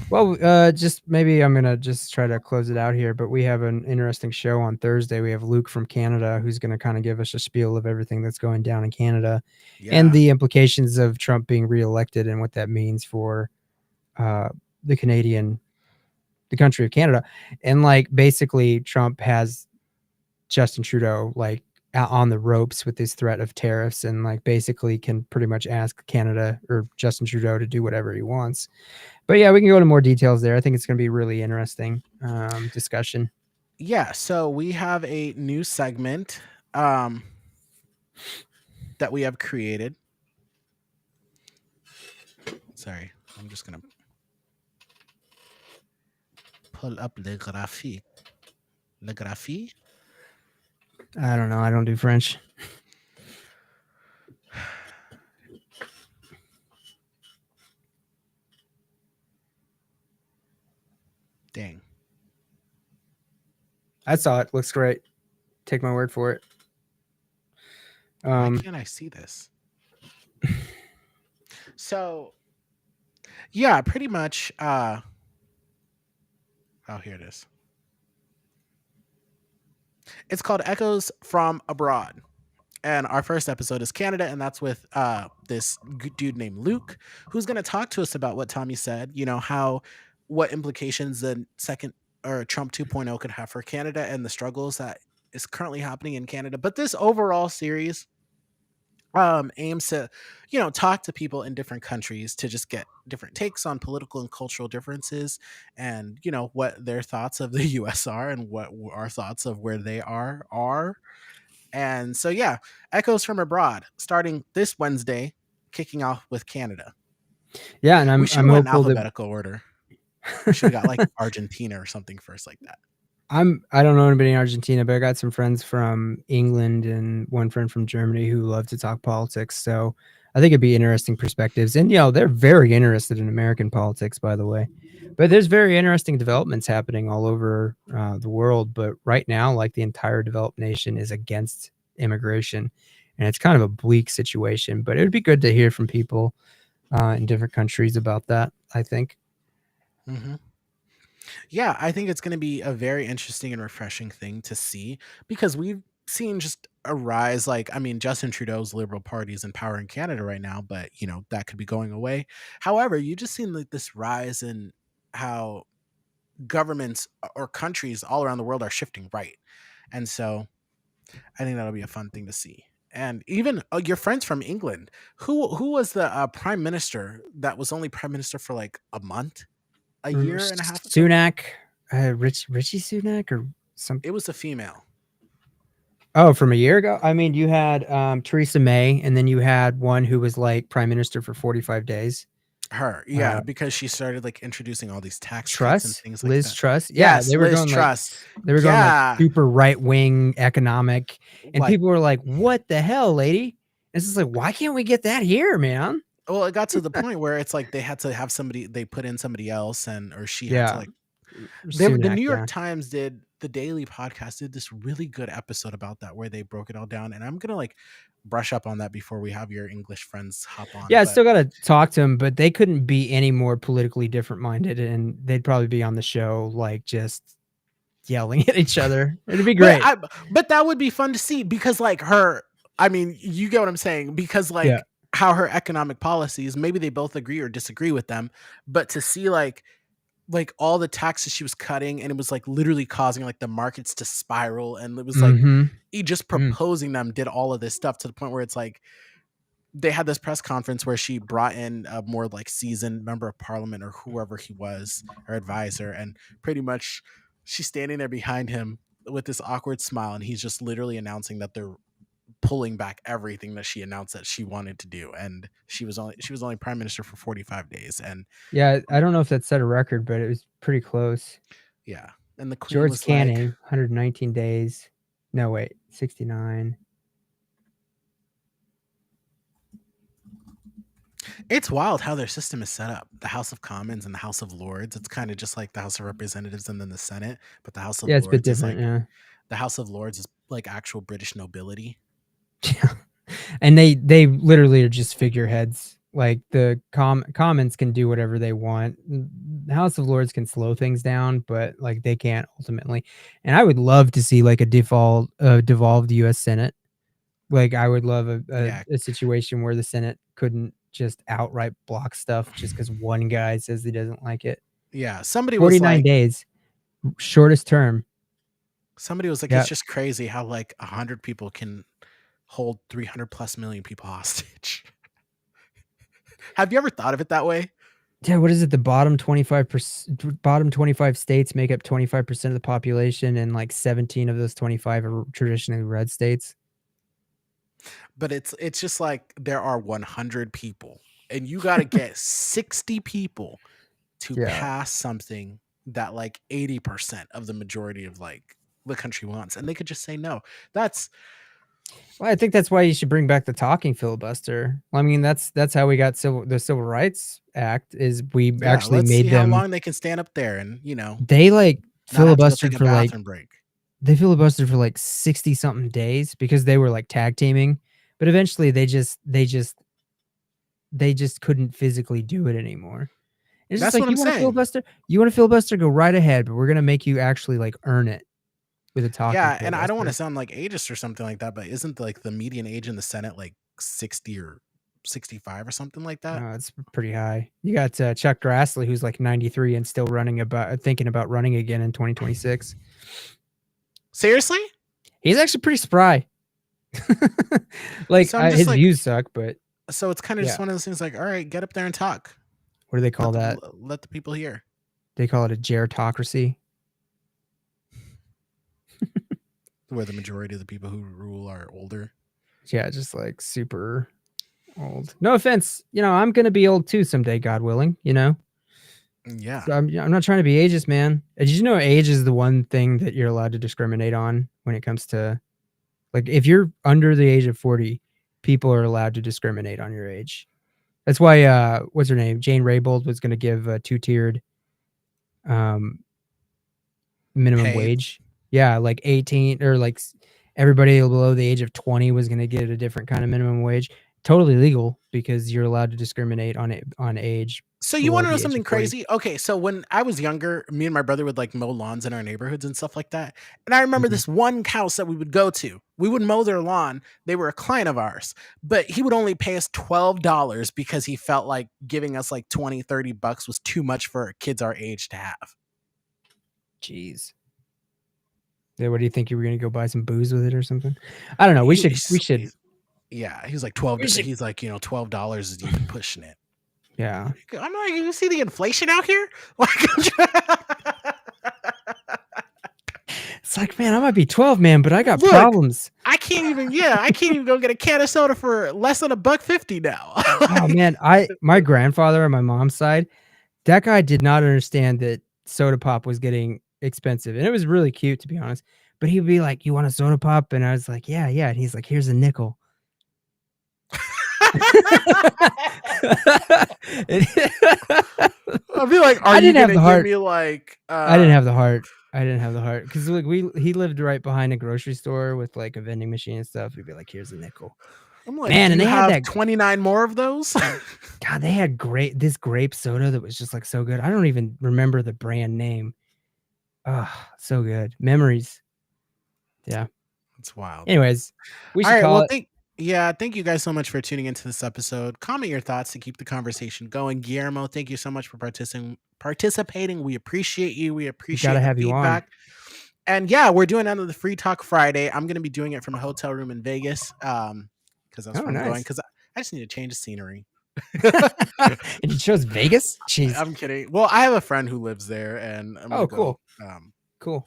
Well, just maybe I'm gonna just try to close it out here, but we have an interesting show on Thursday. We have Luke from Canada who's going to kind of give us a spiel of everything that's going down in Canada and Yeah. the implications of Trump being reelected and what that means for uh, the country of Canada. And like basically, Trump has Justin Trudeau like out on the ropes with this threat of tariffs, and like basically can pretty much ask Canada or Justin Trudeau to do whatever he wants. But yeah, we can go into more details there. I think it's going to be really interesting discussion. Yeah, so we have a new segment that we have created. Sorry, I'm just gonna pull up le graphique. Le graphie? I don't know. I don't do French. Dang. I saw it. Looks great. Take my word for it. Why can't I see this? So, yeah, pretty much. Oh, here it is. It's called Echoes from Abroad. And our first episode is Canada, and that's with this dude named Luke, who's going to talk to us about what Tommy said, what implications the second or Trump 2.0 could have for Canada and the struggles that is currently happening in Canada. But this overall series aims to, talk to people in different countries to just get different takes on political and cultural differences, and what their thoughts of the US are and what our thoughts of where they are. And so, yeah, Echoes from Abroad, starting this Wednesday, kicking off with Canada. Yeah, and We should I'm have went in hopeful that alphabetical order. We should have got like Argentina or something first, like that. I don't know anybody in Argentina, but I got some friends from England and one friend from Germany who love to talk politics. So I think it'd be interesting perspectives. And they're very interested in American politics, by the way. But there's very interesting developments happening all over the world. But right now, like the entire developed nation is against immigration, and it's kind of a bleak situation. But it would be good to hear from people in different countries about that, I think. Mm-hmm. Yeah, I think it's going to be a very interesting and refreshing thing to see, because we've seen just a rise. Like, I mean, Justin Trudeau's Liberal Party is in power in Canada right now, but that could be going away. However, you just seen like this rise in how governments or countries all around the world are shifting right. And so I think that'll be a fun thing to see. And even your friends from England, who was the prime minister that was only prime minister for like a month, a year and a half ago? Sunak, Richie Sunak or something. It was a female. Oh, from a year ago? I mean, you had Theresa May, and then you had one who was like prime minister for 45 days. Her, yeah, because she started like introducing all these tax cuts and Truss, things like Liz that. Truss. Yeah, Yes, they were Liz going like Truss. Yeah, super right wing economic, and like, people were like, "What the hell, lady?" It's just like, why can't we get that here, man? well, it got to the point where it's like they had to have somebody, they put in somebody else, or she had to Yeah, like. The Sunak. New York Yeah, Times did the Daily Podcast did this really good episode about that where they broke it all down, and I'm gonna like brush up on that before we have your English friends hop on. yeah. I But still got to talk to them, but they couldn't be any more politically different minded, and they'd probably be on the show like just yelling at each other. It'd be but great. I but that would be fun to see because like her, I mean, you get what I'm saying, because Yeah. like how her economic policies, maybe they both agree or disagree with them, but to see like all the taxes she was cutting, and it was like literally causing like the markets to spiral, and it was like Mm-hmm. he just proposing them did all of this stuff to the point where it's like they had this press conference where she brought in a more like seasoned member of parliament or whoever he was, her advisor, and pretty much she's standing there behind him with this awkward smile, and he's just literally announcing that they're pulling back everything that she announced that she wanted to do, and she was only prime minister for 45 days, and Yeah, I don't know if that set a record, but it was pretty close. yeah, and the queen George was like, Canning, 119 days. No, wait, 69. it's wild how their system is set up. The House of Commons and the House of Lords, it's kind of just like the House of Representatives and then the Senate, but the House of Yeah, it's a bit Lords is different. like Yeah. the House of Lords is like actual British nobility. Yeah. And they literally are just figureheads. Like the Commons can do whatever they want. The House of Lords can slow things down, but like they can't ultimately. And I would love to see like a devolved U.S. Senate. Like I would love Yeah, a situation where the Senate couldn't just outright block stuff just because one guy says he doesn't like it. yeah. Somebody was 49 like, days, shortest term. it's Yeah. just crazy how like 100 people can hold 300 plus million people hostage. Have you ever thought of it that way? Yeah, what is it? The bottom 25%, bottom 25 states make up 25% of the population, and like 17 of those 25 are traditionally red states. But it's just like there are 100 people, and you got to get 60 people to Yeah. pass something that like 80% of the majority of like the country wants, and they could just say no. That's Well, I think that's why you should bring back the talking filibuster. I mean, that's how we got the Civil Rights Act. Is we yeah. actually Let's see made how them. long they can stand up there and They like not have to go take filibustered a for like bathroom break. they filibustered for like 60 something days because they were like tag teaming, but eventually they just couldn't physically do it anymore. It's just That's like, what I'm you want to saying. filibuster? You want to filibuster? Go right ahead, but we're gonna make you actually like earn it with a talking Yeah, and I don't want to filibuster. sound like ageist or something like that, but isn't like the median age in the Senate like 60 or 65 or something like that? It's pretty high. You got Chuck Grassley, who's like 93 and still thinking about running again in 2026. Seriously? He's actually pretty spry. Like So I'm just his like, views suck, but so it's kind of yeah. just one of those things like, all right, get up there and talk. What do they call that? Let the people hear. They call it a gerontocracy. Where the majority of the people who rule are older. Yeah, just like super old. No offense, I'm gonna be old too someday, God willing. Yeah. So I'm not trying to be ageist, man. Did you know age is the one thing that you're allowed to discriminate on when it comes to, like, if you're under the age of 40, people are allowed to discriminate on your age. That's why what's her name? Jane Raybould was going to give a two-tiered minimum Pay. wage. Yeah, like 18 or like everybody below the age of 20 was going to get a different kind of minimum wage. Totally legal because you're allowed to discriminate on age. So you want to below know the age something of 40. crazy? Okay, so when I was younger, me and my brother would like mow lawns in our neighborhoods and stuff like that. And I remember Mhm. this one house that we would go to. We would mow their lawn. They were a client of ours, but he would only pay us $12 because he felt like giving us like 20, $30 was too much for kids our age to have. Jeez. Yeah, what do you think, you were going to go buy some booze with it or something? I don't know. We should. Yeah, he's like 12. He's like, $12 is even pushing it. Yeah. I'm like, you see the inflation out here? Like, It's like, man, I might be 12, man, but I got Look, problems. I can't even go get a can of soda for less than $1.50 now. Oh man, my grandfather on my mom's side, that guy did not understand that soda pop was getting expensive, and it was really cute, to be honest. But he'd be like, "You want a soda pop?" And I was like, "Yeah, yeah." And he's like, "Here's a nickel." I'll be like, are I you didn't have gonna the give heart. me like I didn't have the heart. I didn't have the heart because like he lived right behind a grocery store with like a vending machine and stuff. He'd be like, "Here's a nickel." I'm like, Man, do and you they had have that 29 more of those? God, they had this grape soda that was just like so good. I don't even remember the brand name. Oh, so good. Memories. Yeah. It's wild. Anyways, we All should right. call Well, it. thank you guys so much for tuning into this episode. Comment your thoughts to keep the conversation going. Guillermo, thank you so much for participating. We appreciate you. We We appreciate gotta the have you on. feedback. And yeah, we're doing another Free Talk Friday. I'm gonna be doing it from a hotel room in Vegas. Because that's Oh, where I'm going. nice. Because I just need to change the scenery. And you chose Vegas? Jeez. I'm kidding. Well, I have a friend who lives there, and I'm gonna Oh, cool. Cool.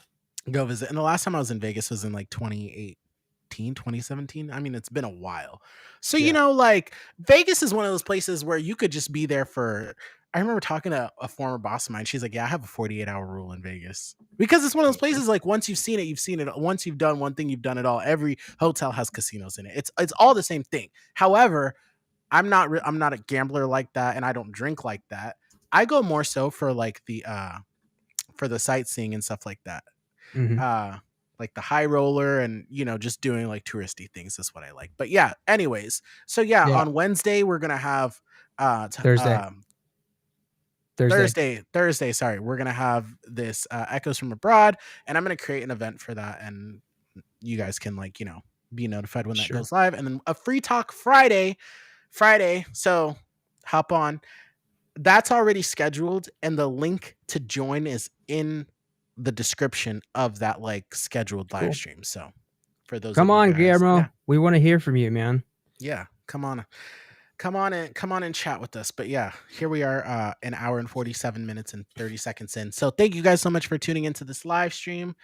go visit. And the last time I was in Vegas was in like 2017. I mean, it's been a while. So, Yeah. like Vegas is one of those places where you could just be there for. I remember talking to a former boss of mine. She's like, "Yeah, I have a 48-hour rule in Vegas because it's one of those places. Like once you've seen it, you've seen it. Once you've done one thing, you've done it all. Every hotel has casinos in it. It's all the same thing. However, I'm not a gambler like that, and I don't drink like that. I go more so for like the sightseeing and stuff like that. Mhm. Like the high roller and just doing like touristy things is what I like. But yeah, anyways, so yeah, Yeah. on Wednesday we're gonna have Thursday. Thursday, sorry, we're gonna have this Echoes from Abroad, and I'm gonna create an event for that, and you guys can be notified when that Sure. goes live, and then a Free Talk Friday. So hop on. That's already scheduled, and the link to join is in the description of that like scheduled live Cool. stream. So for those Come of you on, guys, Guillermo. We want to hear from you, man. yeah, come on and chat with us. But yeah, here we are, an hour and 47 minutes and 30 seconds in. So thank you guys so much for tuning into this live stream.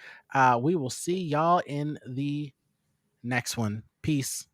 We will see y'all in the next one. Peace.